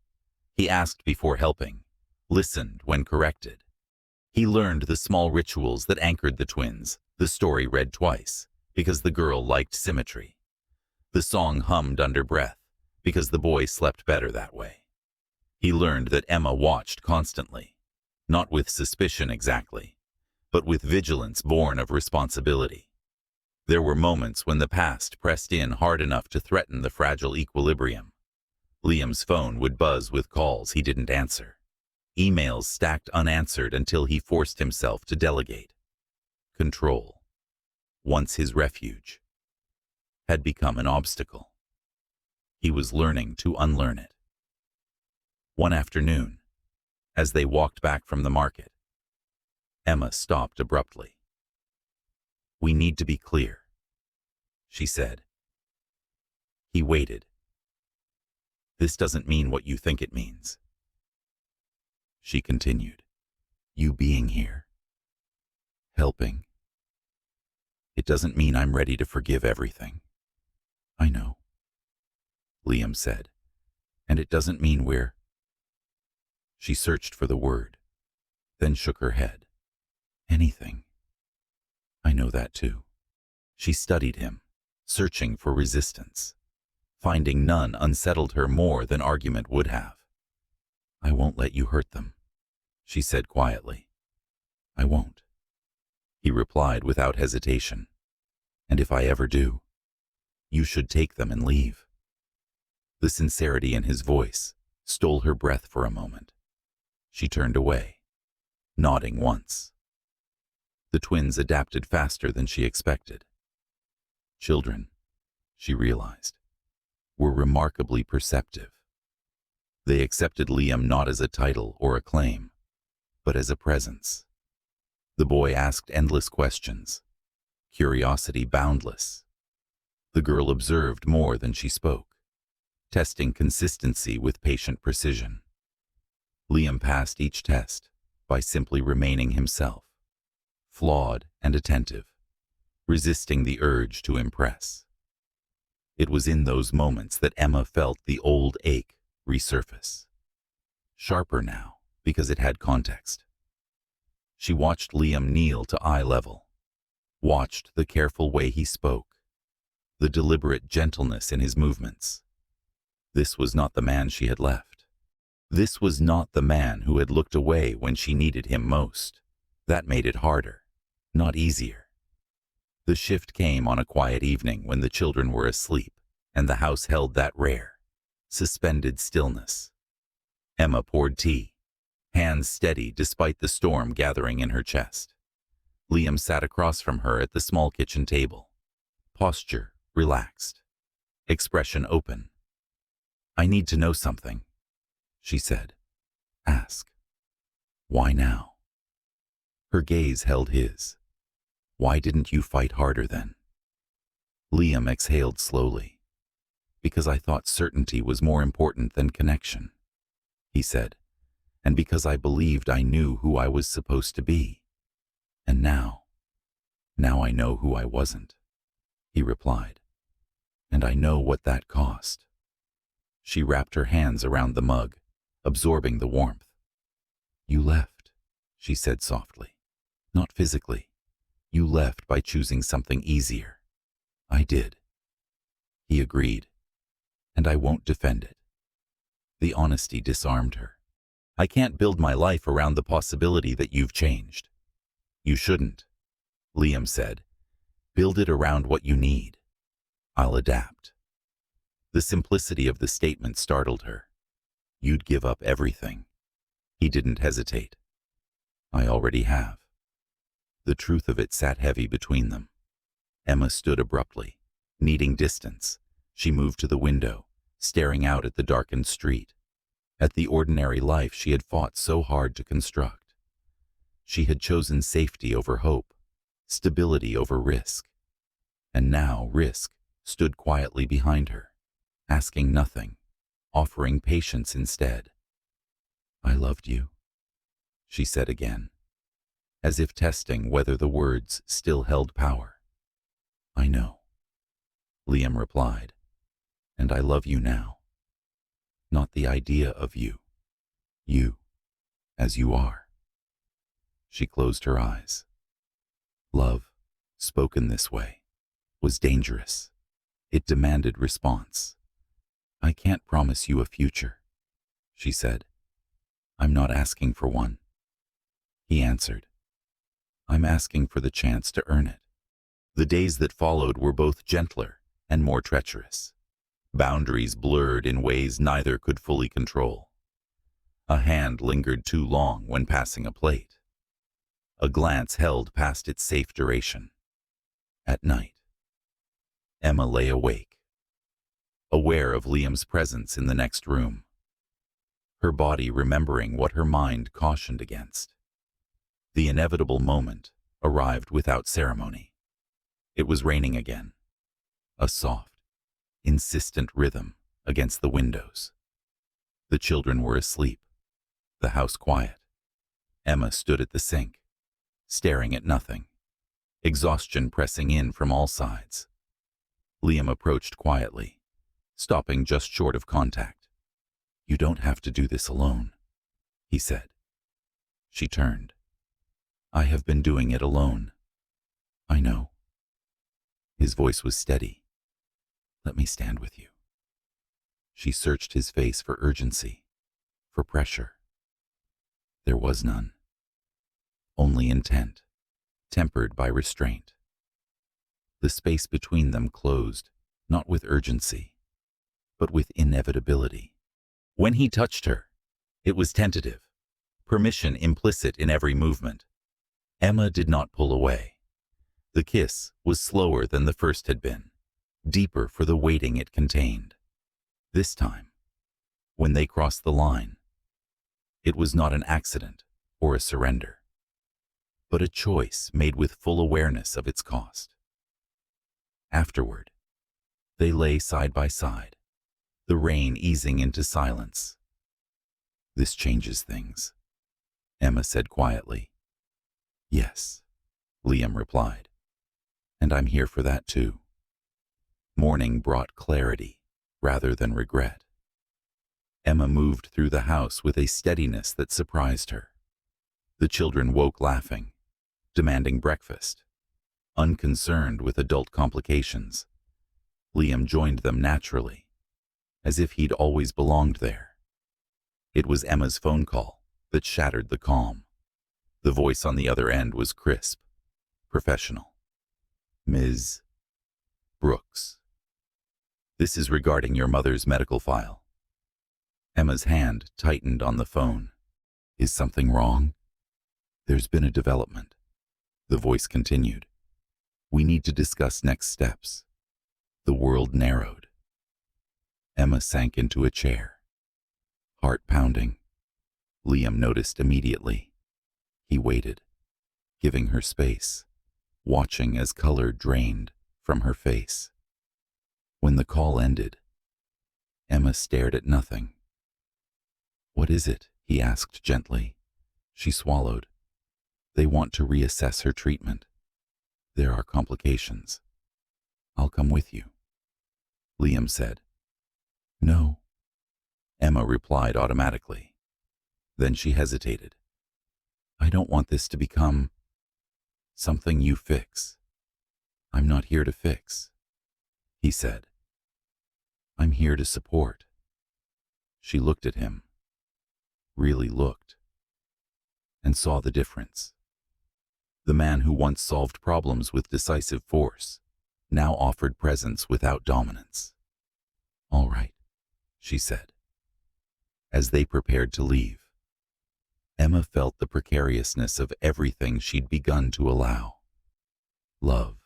[SPEAKER 1] He asked before helping, listened when corrected. He learned the small rituals that anchored the twins. The story read twice, because the girl liked symmetry. The song hummed under breath, because the boy slept better that way. He learned that Emma watched constantly, not with suspicion exactly, but with vigilance born of responsibility. There were moments when the past pressed in hard enough to threaten the fragile equilibrium. Liam's phone would buzz with calls he didn't answer. Emails stacked unanswered until he forced himself to delegate. Control, once his refuge, had become an obstacle. He was learning to unlearn it. One afternoon, as they walked back from the market, Emma stopped abruptly. "We need to be clear," she said. He waited. "This doesn't mean what you think it means," she continued. "You being here, helping, it doesn't mean I'm ready to forgive everything." "I know," Liam said, "and it doesn't mean we're—" She searched for the word, then shook her head. "Anything. I know that too." She studied him, searching for resistance. Finding none unsettled her more than argument would have. "I won't let you hurt them," she said quietly. "I won't," he replied without hesitation. "And if I ever do, you should take them and leave." The sincerity in his voice stole her breath for a moment. She turned away, nodding once. The twins adapted faster than she expected. Children, she realized, were remarkably perceptive. They accepted Liam not as a title or a claim, but as a presence. The boy asked endless questions, curiosity boundless. The girl observed more than she spoke, testing consistency with patient precision. Liam passed each test by simply remaining himself, flawed and attentive, resisting the urge to impress. It was in those moments that Emma felt the old ache resurface, sharper now because it had context. She watched Liam kneel to eye level, watched the careful way he spoke, the deliberate gentleness in his movements. This was not the man she had left. This was not the man who had looked away when she needed him most. That made it harder, not easier. The shift came on a quiet evening when the children were asleep and the house held that rare, suspended stillness. Emma poured tea, hands steady despite the storm gathering in her chest. Liam sat across from her at the small kitchen table, posture relaxed, expression open. "I need to know something," she said. "Ask." "Why now?" Her gaze held his. "Why didn't you fight harder then?" Liam exhaled slowly. "Because I thought certainty was more important than connection," he said, "and because I believed I knew who I was supposed to be. And now I know who I wasn't," he replied. "And I know what that cost." She wrapped her hands around the mug, absorbing the warmth. "You left," she said softly. "Not physically. You left by choosing something easier." "I did," he agreed, "and I won't defend it." The honesty disarmed her. "I can't build my life around the possibility that you've changed." "You shouldn't," Liam said. "Build it around what you need. I'll adapt." The simplicity of the statement startled her. "You'd give up everything." He didn't hesitate. "I already have." The truth of it sat heavy between them. Emma stood abruptly, needing distance. She moved to the window, staring out at the darkened street, at the ordinary life she had fought so hard to construct. She had chosen safety over hope, stability over risk. And now risk stood quietly behind her, asking nothing, offering patience instead. "I loved you," she said again, as if testing whether the words still held power. "I know," Liam replied, "and I love you now. Not the idea of you. You, as you are." She closed her eyes. Love, spoken this way, was dangerous. It demanded response. "I can't promise you a future," she said. "I'm not asking for one," he answered. "I'm asking for the chance to earn it." The days that followed were both gentler and more treacherous. Boundaries blurred in ways neither could fully control. A hand lingered too long when passing a plate. A glance held past its safe duration. At night, Emma lay awake, aware of Liam's presence in the next room, her body remembering what her mind cautioned against. The inevitable moment arrived without ceremony. It was raining again, a soft, insistent rhythm against the windows. The children were asleep, the house quiet. Emma stood at the sink, staring at nothing, exhaustion pressing in from all sides. Liam approached quietly, stopping just short of contact. "You don't have to do this alone," he said. She turned. "I have been doing it alone." "I know." His voice was steady. "Let me stand with you." She searched his face for urgency, for pressure. There was none. Only intent, tempered by restraint. The space between them closed, not with urgency, but with inevitability. When he touched her, it was tentative, permission implicit in every movement. Emma did not pull away. The kiss was slower than the first had been, deeper for the waiting it contained. This time, when they crossed the line, it was not an accident or a surrender, but a choice made with full awareness of its cost. Afterward, they lay side by side, the rain easing into silence. "This changes things," Emma said quietly. "Yes," Liam replied, "and I'm here for that too." Morning brought clarity rather than regret. Emma moved through the house with a steadiness that surprised her. The children woke laughing, demanding breakfast, unconcerned with adult complications. Liam joined them naturally, as if he'd always belonged there. It was Emma's phone call that shattered the calm. The voice on the other end was crisp, professional. "Ms. Brooks, this is regarding your mother's medical file." Emma's hand tightened on the phone. "Is something wrong?" "There's been a development," the voice continued. "We need to discuss next steps." The world narrowed. Emma sank into a chair, heart pounding. Liam noticed immediately. He waited, giving her space, watching as color drained from her face. When the call ended, Emma stared at nothing. "What is it?" he asked gently. She swallowed. "They want to reassess her treatment. There are complications. I'll come with you," Liam said. "No," Emma replied automatically. Then she hesitated. "I don't want this to become something you fix." "I'm not here to fix," he said. "I'm here to support." She looked at him, really looked, and saw the difference. The man who once solved problems with decisive force now offered presence without dominance. "All right," she said. As they prepared to leave, Emma felt the precariousness of everything she'd begun to allow. Love,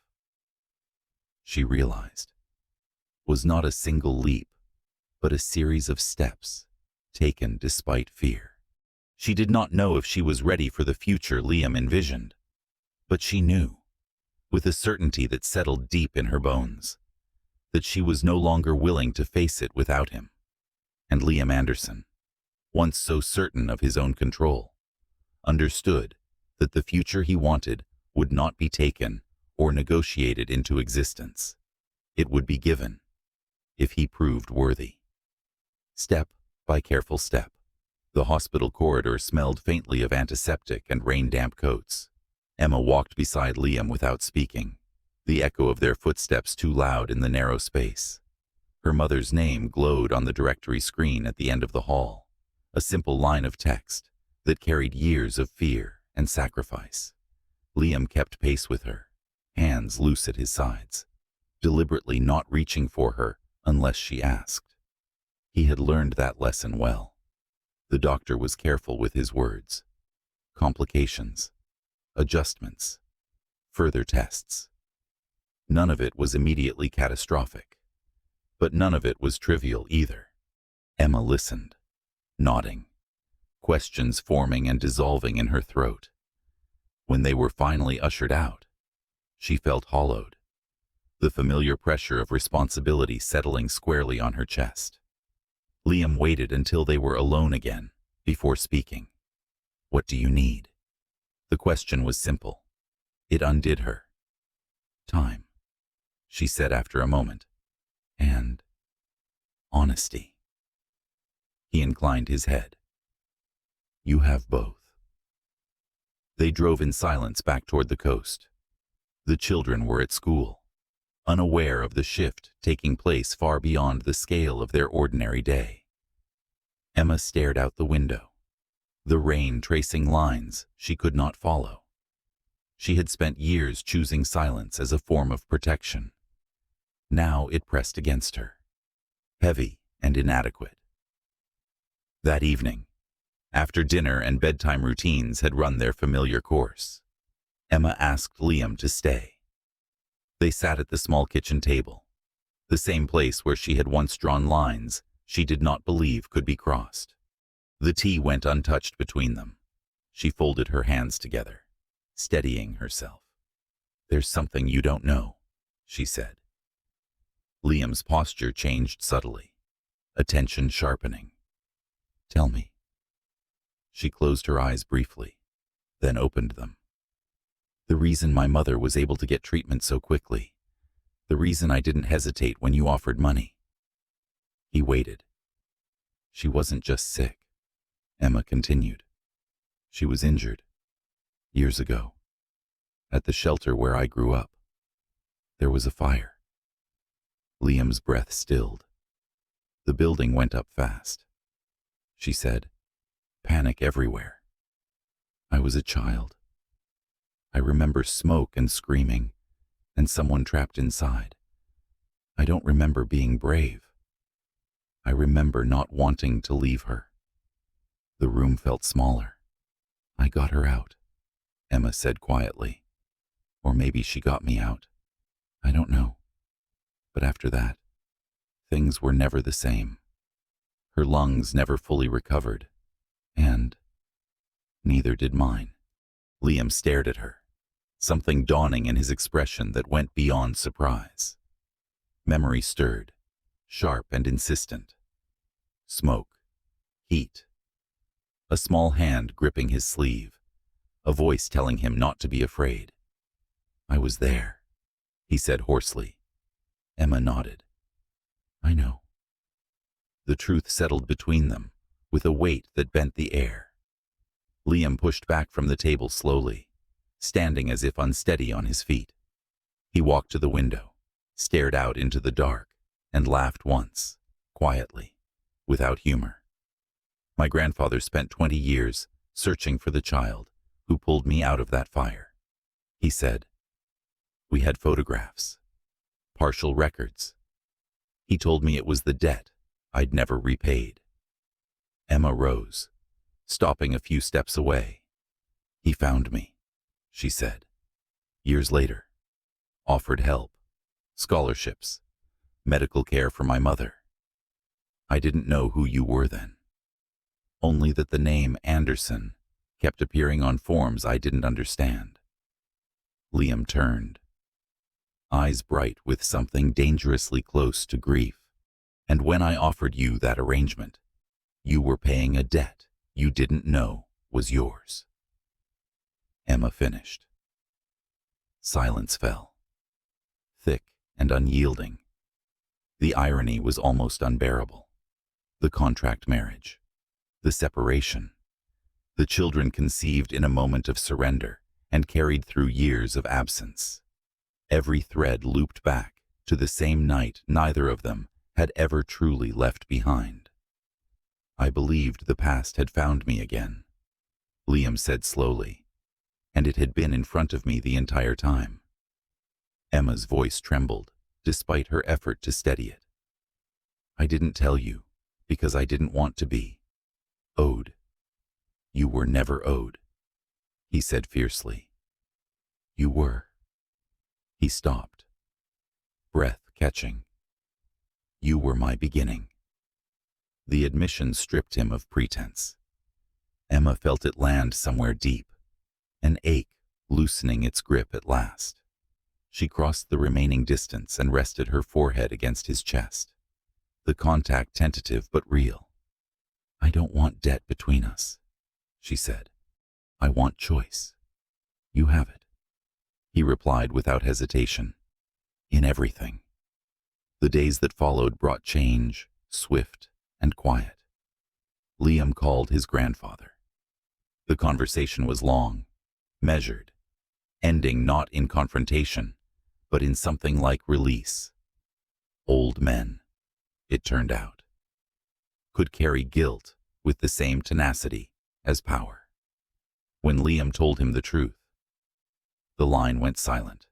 [SPEAKER 1] she realized, was not a single leap, but a series of steps taken despite fear. She did not know if she was ready for the future Liam envisioned, but she knew, with a certainty that settled deep in her bones, that she was no longer willing to face it without him. And Liam Anderson, once so certain of his own control, understood that the future he wanted would not be taken or negotiated into existence. It would be given, if he proved worthy. Step by careful step, the hospital corridor smelled faintly of antiseptic and rain-damp coats. Emma walked beside Liam without speaking, the echo of their footsteps too loud in the narrow space. Her mother's name glowed on the directory screen at the end of the hall, a simple line of text that carried years of fear and sacrifice. Liam kept pace with her, hands loose at his sides, deliberately not reaching for her unless she asked. He had learned that lesson well. The doctor was careful with his words. Complications, adjustments, further tests. None of it was immediately catastrophic, but none of it was trivial either. Emma listened, nodding, questions forming and dissolving in her throat. When they were finally ushered out, she felt hollowed. the familiar pressure of responsibility settling squarely on her chest. Liam waited until they were alone again, before speaking. "What do you need?" The question was simple. It undid her. "Time," she said after a moment. "And honesty." He inclined his head. "You have both." They drove in silence back toward the coast. The children were at school, unaware of the shift taking place far beyond the scale of their ordinary day. Emma stared out the window, the rain tracing lines she could not follow. She had spent years choosing silence as a form of protection. Now it pressed against her, heavy and inadequate. That evening, after dinner and bedtime routines had run their familiar course, Emma asked Liam to stay. They sat at the small kitchen table, the same place where she had once drawn lines she did not believe could be crossed. The tea went untouched between them. She folded her hands together, steadying herself. "There's something you don't know," she said. Liam's posture changed subtly, attention sharpening. "Tell me." She closed her eyes briefly, then opened them. "The reason my mother was able to get treatment so quickly, the reason I didn't hesitate when you offered money." He waited. "She wasn't just sick," Emma continued. "She was injured. Years ago, at the shelter where I grew up, there was a fire." Liam's breath stilled. The building went up fast. She said, "Panic everywhere. I was a child. I remember smoke and screaming, and someone trapped inside. I don't remember being brave. I remember not wanting to leave her. The room felt smaller. I got her out," Emma said quietly. "Or maybe she got me out. I don't know. But after that, things were never the same. Her lungs never fully recovered, and neither did mine." Liam stared at her, something dawning in his expression that went beyond surprise. Memory stirred, sharp and insistent. Smoke, heat, a small hand gripping his sleeve, a voice telling him not to be afraid. "I was there," he said hoarsely. Emma nodded. "I know." The truth settled between them, with a weight that bent the air. Liam pushed back from the table slowly, standing as if unsteady on his feet. He walked to the window, stared out into the dark, and laughed once, quietly, without humor. "My grandfather spent 20 years searching for the child who pulled me out of that fire," he said. "We had photographs, partial records. He told me it was the debt I'd never repaid." Emma rose, stopping a few steps away. "He found me," she said. "Years later, offered help, scholarships, medical care for my mother. I didn't know who you were then. Only that the name Anderson kept appearing on forms I didn't understand." Liam turned, eyes bright with something dangerously close to grief. "And when I offered you that arrangement, you were paying a debt you didn't know was yours." Emma finished. Silence fell, thick and unyielding. The irony was almost unbearable. The contract marriage, the separation, the children conceived in a moment of surrender and carried through years of absence. Every thread looped back to the same night neither of them had ever truly left behind. "I believed the past had found me again," Liam said slowly, "and it had been in front of me the entire time." Emma's voice trembled, despite her effort to steady it. "I didn't tell you, because I didn't want to be owed. You were never owed," he said fiercely. "You were." He stopped, breath catching. "You were my beginning." The admission stripped him of pretense. Emma felt it land somewhere deep, an ache loosening its grip at last. She crossed the remaining distance and rested her forehead against his chest. The contact tentative but real. "I don't want debt between us," she said. "I want choice. You have it." He replied without hesitation. "In everything." The days that followed brought change, swift and quiet. Liam called his grandfather. The conversation was long, measured, ending not in confrontation, but in something like release. Old men, it turned out, could carry guilt with the same tenacity as power. When Liam told him the truth, the line went silent.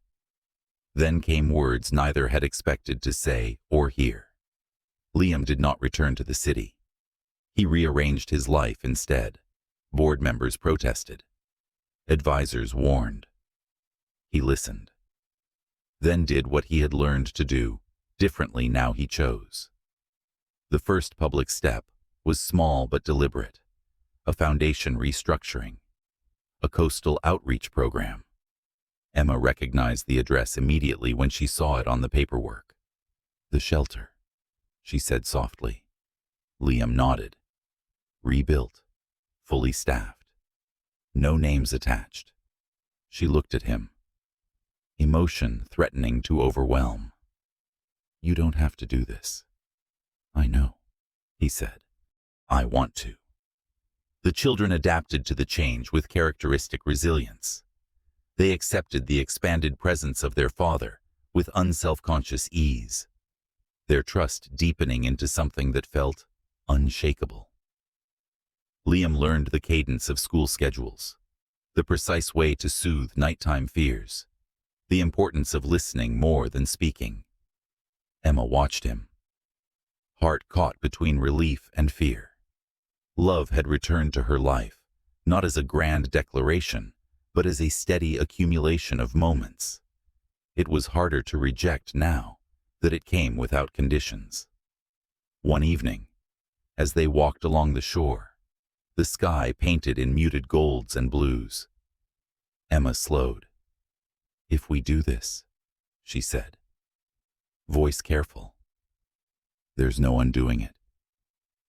[SPEAKER 1] Then came words neither had expected to say or hear. Liam did not return to the city. He rearranged his life instead. Board members protested. Advisors warned. He listened. Then did what he had learned to do, differently now he chose. The first public step was small but deliberate. A foundation restructuring. A coastal outreach program. Emma recognized the address immediately when she saw it on the paperwork. "The shelter," she said softly. Liam nodded. Rebuilt. Fully staffed. No names attached. She looked at him. Emotion threatening to overwhelm. "You don't have to do this." "I know," he said. "I want to." The children adapted to the change with characteristic resilience. They accepted the expanded presence of their father with unselfconscious ease, their trust deepening into something that felt unshakable. Liam learned the cadence of school schedules, the precise way to soothe nighttime fears, the importance of listening more than speaking. Emma watched him, heart caught between relief and fear. Love had returned to her life, not as a grand declaration, but as a steady accumulation of moments. It was harder to reject now that it came without conditions. One evening, as they walked along the shore, the sky painted in muted golds and blues, Emma slowed. "If we do this," she said, voice careful, "there's no undoing it."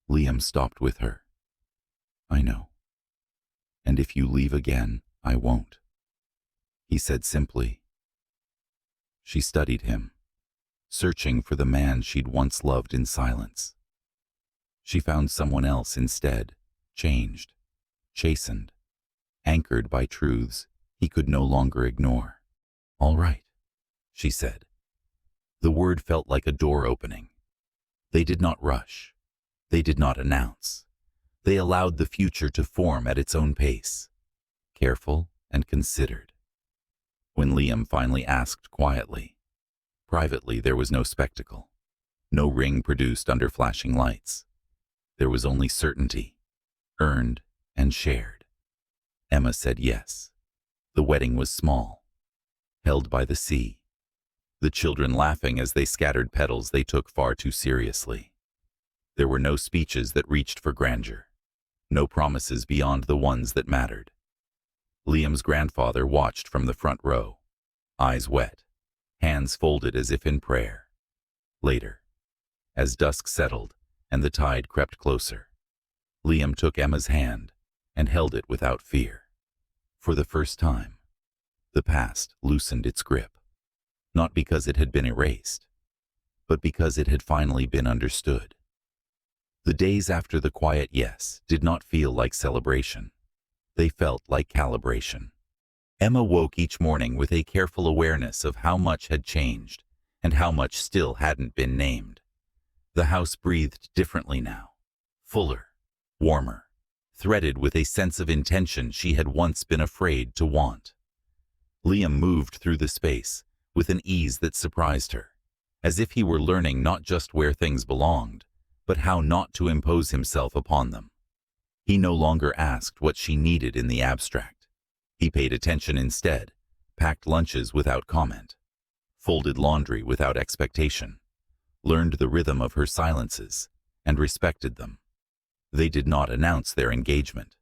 [SPEAKER 1] Liam stopped with her. "I know. And if you leave again, I won't," he said simply. She studied him, searching for the man she'd once loved in silence. She found someone else instead, changed, chastened, anchored by truths he could no longer ignore. "All right," she said. The word felt like a door opening. They did not rush. They did not announce. They allowed the future to form at its own pace, careful and considered. When Liam finally asked quietly, privately, there was no spectacle, no ring produced under flashing lights. There was only certainty, earned and shared. Emma said yes. The wedding was small, held by the sea, the children laughing as they scattered petals they took far too seriously. There were no speeches that reached for grandeur, no promises beyond the ones that mattered. Liam's grandfather watched from the front row, eyes wet, hands folded as if in prayer. Later, as dusk settled and the tide crept closer, Liam took Emma's hand and held it without fear. For the first time, the past loosened its grip, not because it had been erased, but because it had finally been understood. The days after the quiet yes did not feel like celebration. They felt like calibration. Emma woke each morning with a careful awareness of how much had changed and how much still hadn't been named. The house breathed differently now, fuller, warmer, threaded with a sense of intention she had once been afraid to want. Liam moved through the space with an ease that surprised her, as if he were learning not just where things belonged, but how not to impose himself upon them. He no longer asked what she needed in the abstract. He paid attention instead, packed lunches without comment, folded laundry without expectation, learned the rhythm of her silences, and respected them. They did not announce their engagement.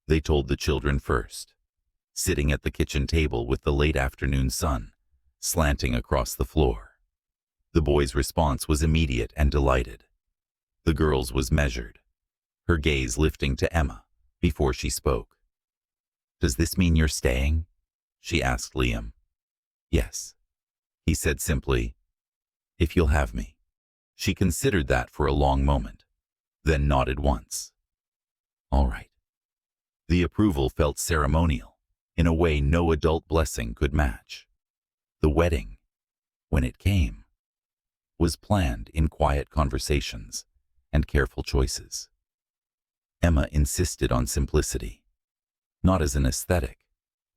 [SPEAKER 1] They told the children first, sitting at the kitchen table with the late afternoon sun, slanting across the floor. The boy's response was immediate and delighted. The girl's was measured, her gaze lifting to Emma before she spoke. "Does this mean you're staying?" she asked Liam. "Yes," he said simply. "If you'll have me." She considered that for a long moment, then nodded once. "All right." The approval felt ceremonial, in a way no adult blessing could match. The wedding, when it came, was planned in quiet conversations and careful choices. Emma insisted on simplicity, not as an aesthetic,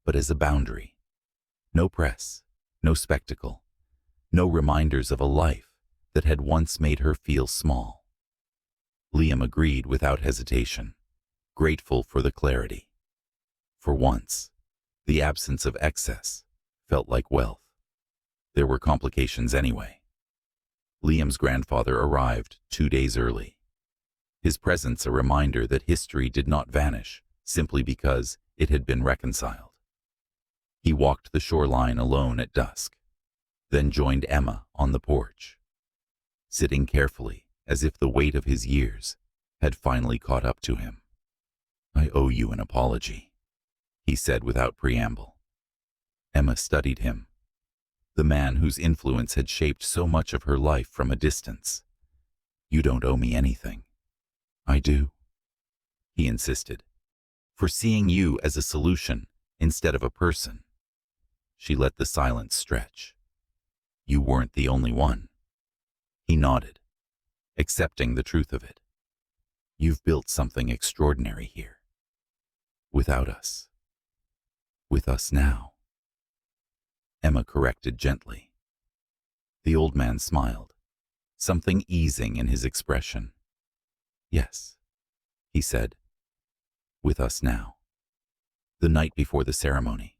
[SPEAKER 1] but as a boundary. No press, no spectacle, no reminders of a life that had once made her feel small. Liam agreed without hesitation, grateful for the clarity. For once, the absence of excess felt like wealth. There were complications anyway. Liam's grandfather arrived 2 days early. His presence a reminder that history did not vanish simply because it had been reconciled. He walked the shoreline alone at dusk, then joined Emma on the porch, sitting carefully as if the weight of his years had finally caught up to him. "I owe you an apology," he said without preamble. Emma studied him, the man whose influence had shaped so much of her life from a distance. "You don't owe me anything." "I do," he insisted, "for seeing you as a solution instead of a person." She let the silence stretch. "You weren't the only one." He nodded, accepting the truth of it. "You've built something extraordinary here. Without us. With us now." Emma corrected gently. The old man smiled, something easing in his expression. "Yes," he said, "with us now." The night before the ceremony,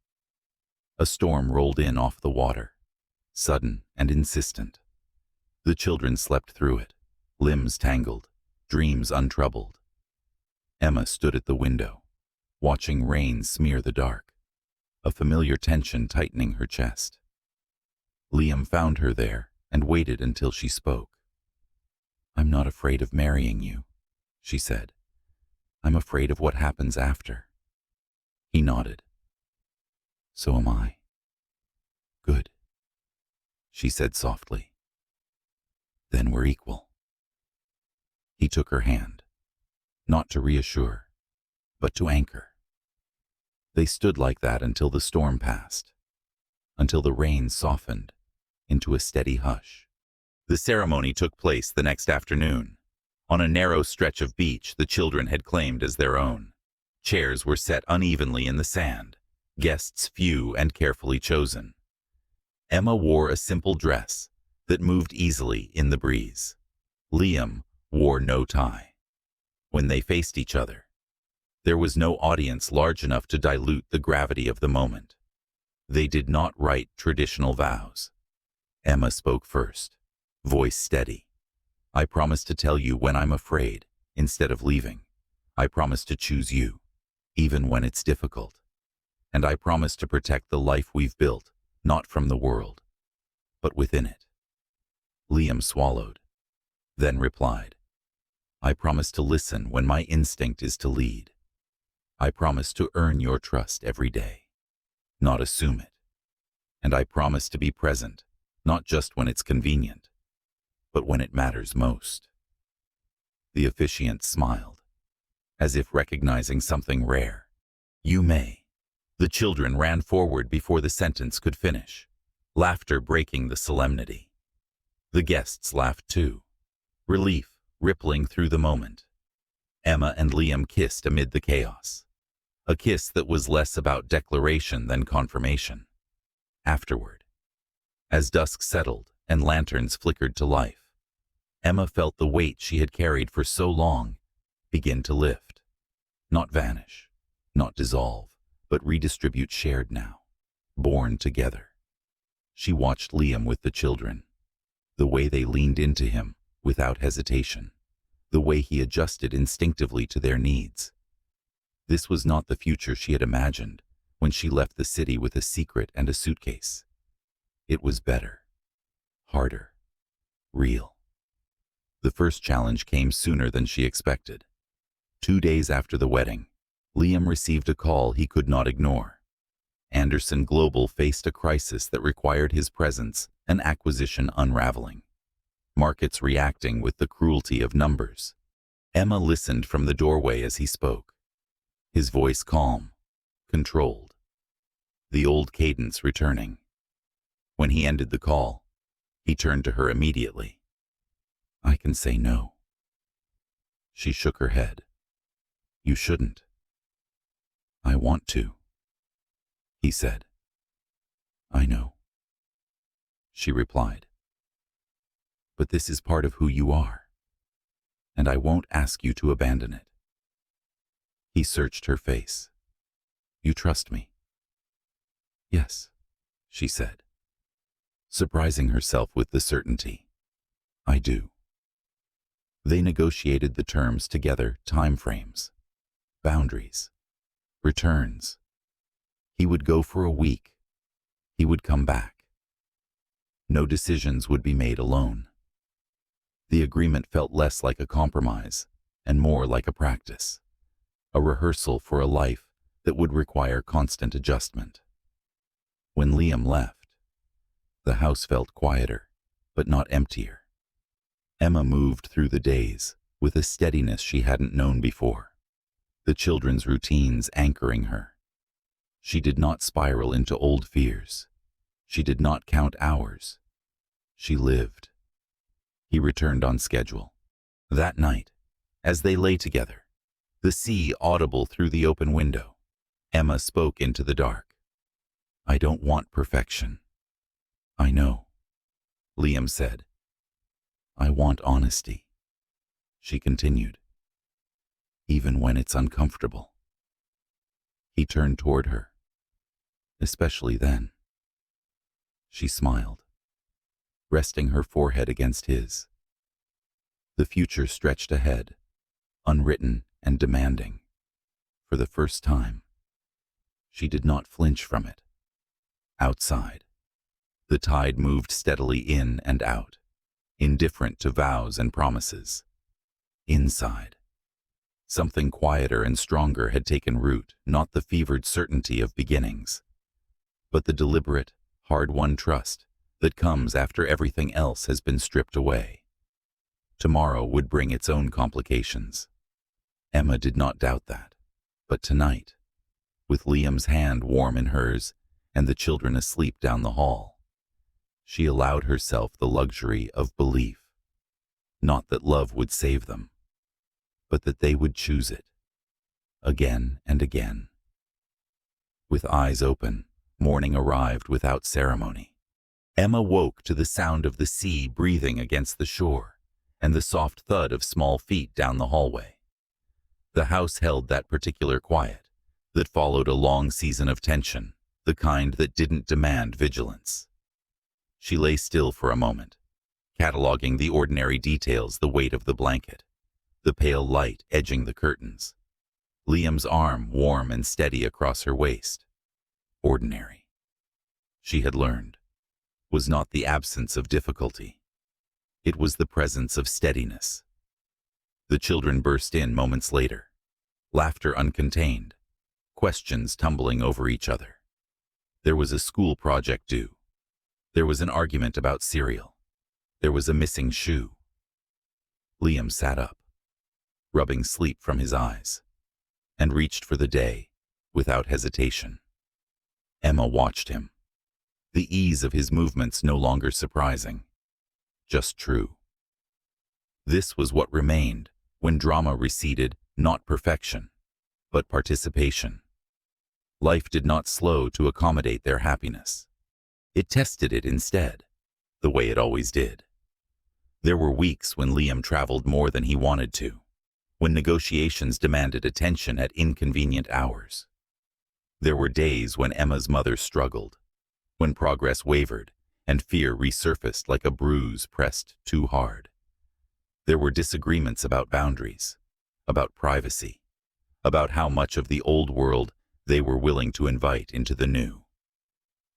[SPEAKER 1] a storm rolled in off the water, sudden and insistent. The children slept through it, limbs tangled, dreams untroubled. Emma stood at the window, watching rain smear the dark, a familiar tension tightening her chest. Liam found her there and waited until she spoke. "I'm not afraid of marrying you," she said. "I'm afraid of what happens after." He nodded. "So am I." "Good," she said softly. "Then we're equal." He took her hand, not to reassure, but to anchor. They stood like that until the storm passed, until the rain softened into a steady hush. The ceremony took place the next afternoon, on a narrow stretch of beach the children had claimed as their own. Chairs were set unevenly in the sand, guests few and carefully chosen. Emma wore a simple dress that moved easily in the breeze. Liam wore no tie. When they faced each other, there was no audience large enough to dilute the gravity of the moment. They did not write traditional vows. Emma spoke first, voice steady. "I promise to tell you when I'm afraid, instead of leaving. I promise to choose you, even when it's difficult. And I promise to protect the life we've built, not from the world, but within it." Liam swallowed, then replied, "I promise to listen when my instinct is to lead. I promise to earn your trust every day, not assume it. And I promise to be present, not just when it's convenient, but when it matters most." The officiant smiled, as if recognizing something rare. "You may." The children ran forward before the sentence could finish, laughter breaking the solemnity. The guests laughed too, relief rippling through the moment. Emma and Liam kissed amid the chaos, a kiss that was less about declaration than confirmation. Afterward, as dusk settled and lanterns flickered to life, Emma felt the weight she had carried for so long begin to lift, not vanish, not dissolve, but redistribute, shared now, born together. She watched Liam with the children, the way they leaned into him without hesitation, the way he adjusted instinctively to their needs. This was not the future she had imagined when she left the city with a secret and a suitcase. It was better, harder, real. The first challenge came sooner than she expected. 2 days after the wedding, Liam received a call he could not ignore. Anderson Global faced a crisis that required his presence, an acquisition unraveling. Markets reacting with the cruelty of numbers. Emma listened from the doorway as he spoke. His voice calm, controlled. The old cadence returning. When he ended the call, he turned to her immediately. "I can say no." She shook her head. "You shouldn't." "I want to," he said. "I know," she replied. "But this is part of who you are, and I won't ask you to abandon it." He searched her face. "You trust me?" "Yes," she said, surprising herself with the certainty. "I do." They negotiated the terms together, time frames, boundaries, returns. He would go for a week. He would come back. No decisions would be made alone. The agreement felt less like a compromise and more like a practice, a rehearsal for a life that would require constant adjustment. When Liam left, the house felt quieter, but not emptier. Emma moved through the days with a steadiness she hadn't known before, the children's routines anchoring her. She did not spiral into old fears. She did not count hours. She lived. He returned on schedule. That night, as they lay together, the sea audible through the open window, Emma spoke into the dark. "I don't want perfection." "I know," Liam said. "I want honesty," she continued, "even when it's uncomfortable." He turned toward her. "Especially then." She smiled, resting her forehead against his. The future stretched ahead, unwritten and demanding. For the first time, she did not flinch from it. Outside, the tide moved steadily in and out, indifferent to vows and promises. Inside, something quieter and stronger had taken root, not the fevered certainty of beginnings, but the deliberate, hard-won trust that comes after everything else has been stripped away. Tomorrow would bring its own complications. Emma did not doubt that, but tonight, with Liam's hand warm in hers and the children asleep down the hall, she allowed herself the luxury of belief. Not that love would save them, but that they would choose it, again and again. With eyes open, morning arrived without ceremony. Emma woke to the sound of the sea breathing against the shore and the soft thud of small feet down the hallway. The house held that particular quiet that followed a long season of tension, the kind that didn't demand vigilance. She lay still for a moment, cataloging the ordinary details, the weight of the blanket, the pale light edging the curtains, Liam's arm warm and steady across her waist. Ordinary, she had learned, was not the absence of difficulty. It was the presence of steadiness. The children burst in moments later, laughter uncontained, questions tumbling over each other. There was a school project due. There was an argument about cereal. There was a missing shoe. Liam sat up, rubbing sleep from his eyes, and reached for the day without hesitation. Emma watched him, the ease of his movements no longer surprising, just true. This was what remained when drama receded, not perfection, but participation. Life did not slow to accommodate their happiness. It tested it instead, the way it always did. There were weeks when Liam traveled more than he wanted to, when negotiations demanded attention at inconvenient hours. There were days when Emma's mother struggled, when progress wavered and fear resurfaced like a bruise pressed too hard. There were disagreements about boundaries, about privacy, about how much of the old world they were willing to invite into the new.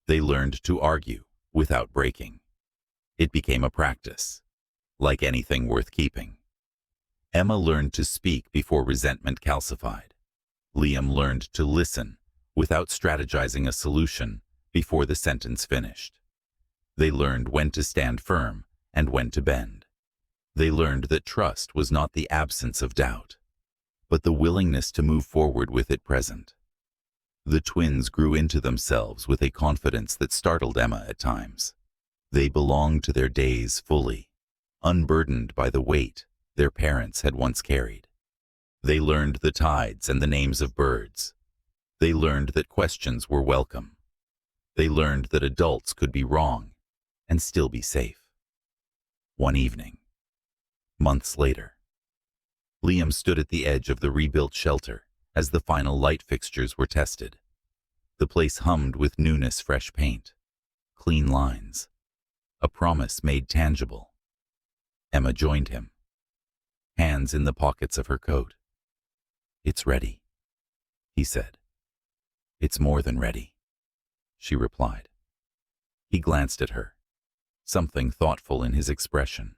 [SPEAKER 1] They learned to argue, without breaking. It became a practice, like anything worth keeping. Emma learned to speak before resentment calcified. Liam learned to listen without strategizing a solution before the sentence finished. They learned when to stand firm and when to bend. They learned that trust was not the absence of doubt, but the willingness to move forward with it present. The twins grew into themselves with a confidence that startled Emma at times. They belonged to their days fully, unburdened by the weight their parents had once carried. They learned the tides and the names of birds. They learned that questions were welcome. They learned that adults could be wrong and still be safe. One evening, months later, Liam stood at the edge of the rebuilt shelter as the final light fixtures were tested. The place hummed with newness, fresh paint, clean lines, a promise made tangible. Emma joined him, hands in the pockets of her coat. "It's ready," he said. "It's more than ready," she replied. He glanced at her, something thoughtful in his expression.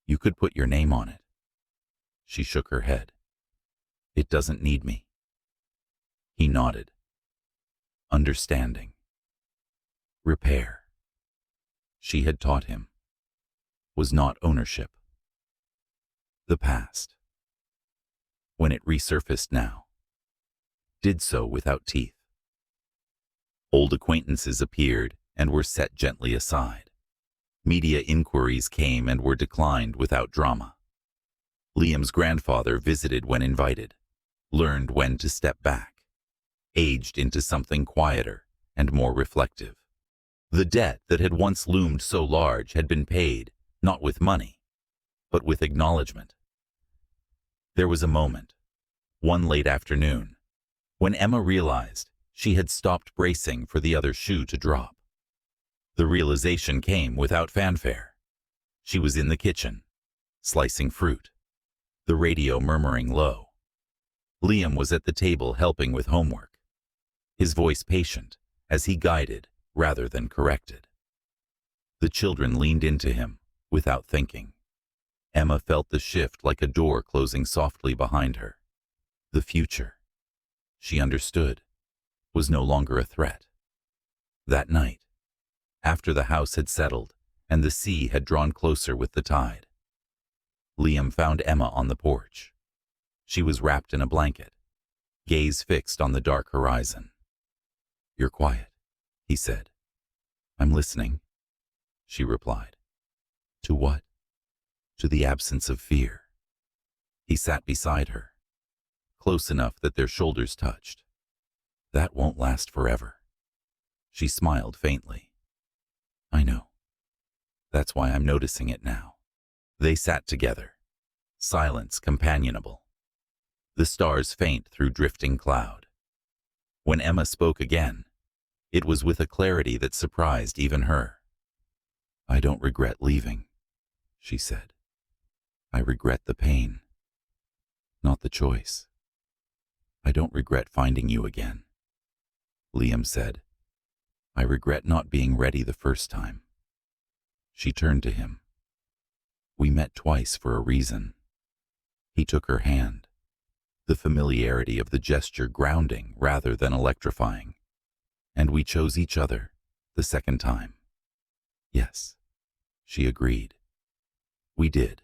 [SPEAKER 1] "You could put your name on it." She shook her head. "It doesn't need me." He nodded. Understanding. Repair, she had taught him, was not ownership. The past, when it resurfaced now, did so without teeth. Old acquaintances appeared and were set gently aside. Media inquiries came and were declined without drama. Liam's grandfather visited when invited, learned when to step back, aged into something quieter and more reflective. The debt that had once loomed so large had been paid, not with money, but with acknowledgement. There was a moment, one late afternoon, when Emma realized she had stopped bracing for the other shoe to drop. The realization came without fanfare. She was in the kitchen, slicing fruit, the radio murmuring low. Liam was at the table helping with homework, his voice patient as he guided rather than corrected. The children leaned into him without thinking. Emma felt the shift like a door closing softly behind her. The future, she understood, was no longer a threat. That night, after the house had settled and the sea had drawn closer with the tide, Liam found Emma on the porch. She was wrapped in a blanket, gaze fixed on the dark horizon. "You're quiet," he said. "I'm listening," she replied. "To what?" "To the absence of fear." He sat beside her, close enough that their shoulders touched. "That won't last forever." She smiled faintly. "I know. That's why I'm noticing it now." They sat together, silence companionable, the stars faint through drifting cloud. When Emma spoke again, it was with a clarity that surprised even her. "I don't regret leaving," she said. "I regret the pain, not the choice. I don't regret finding you again." Liam said, "I regret not being ready the first time." She turned to him. "We met twice for a reason." He took her hand, the familiarity of the gesture grounding rather than electrifying. "And we chose each other the second time." "Yes," she agreed. "We did."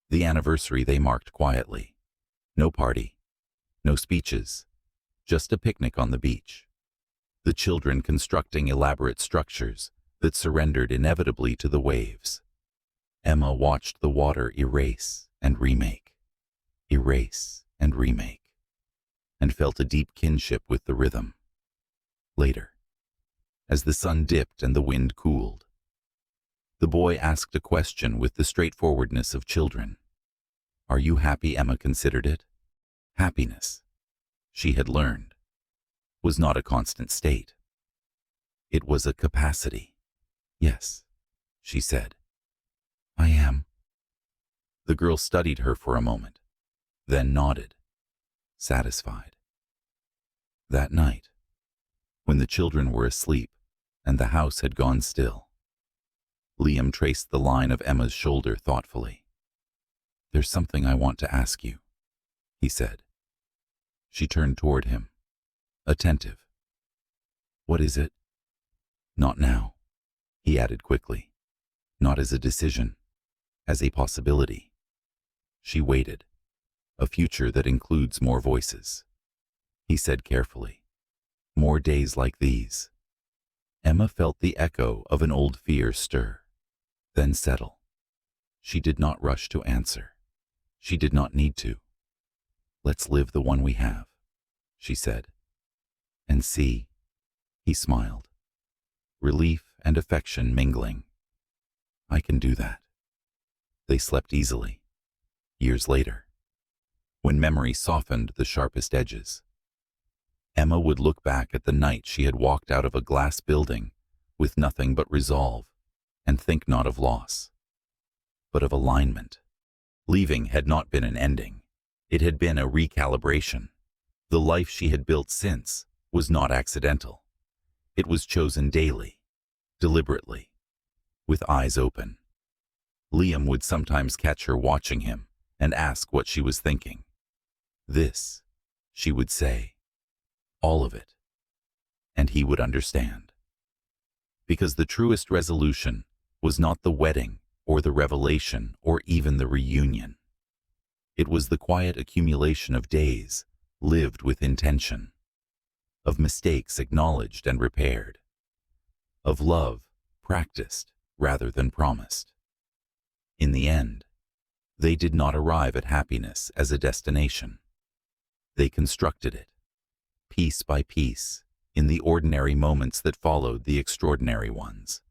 [SPEAKER 1] The anniversary they marked quietly. No party, no speeches, just a picnic on the beach. The children constructing elaborate structures that surrendered inevitably to the waves. Emma watched the water erase and remake, and felt a deep kinship with the rhythm. Later, as the sun dipped and the wind cooled, the boy asked a question with the straightforwardness of children. "Are you happy?" Emma considered it. Happiness, she had learned, was not a constant state. It was a capacity. "Yes," she said. "I am." The girl studied her for a moment, then nodded, satisfied. That night, when the children were asleep, and the house had gone still. Liam traced the line of Emma's shoulder thoughtfully. "There's something I want to ask you," he said. She turned toward him, attentive. "What is it?" "Not now," he added quickly. "Not as a decision, as a possibility." She waited. "A future that includes more voices," he said carefully. "More days like these." Emma felt the echo of an old fear stir, then settle. She did not rush to answer. She did not need to. "Let's live the one we have," she said. "And see," he smiled, relief and affection mingling. "I can do that." They slept easily. Years later, when memory softened the sharpest edges, Emma would look back at the night she had walked out of a glass building with nothing but resolve, and think not of loss, but of alignment. Leaving had not been an ending. It had been a recalibration. The life she had built since was not accidental. It was chosen daily, deliberately, with eyes open. Liam would sometimes catch her watching him and ask what she was thinking. "This," she would say, "all of it." And he would understand. Because the truest resolution was not the wedding or the revelation or even the reunion. It was the quiet accumulation of days lived with intention, of mistakes acknowledged and repaired, of love practiced rather than promised. In the end, they did not arrive at happiness as a destination. They constructed it, piece by piece, in the ordinary moments that followed the extraordinary ones.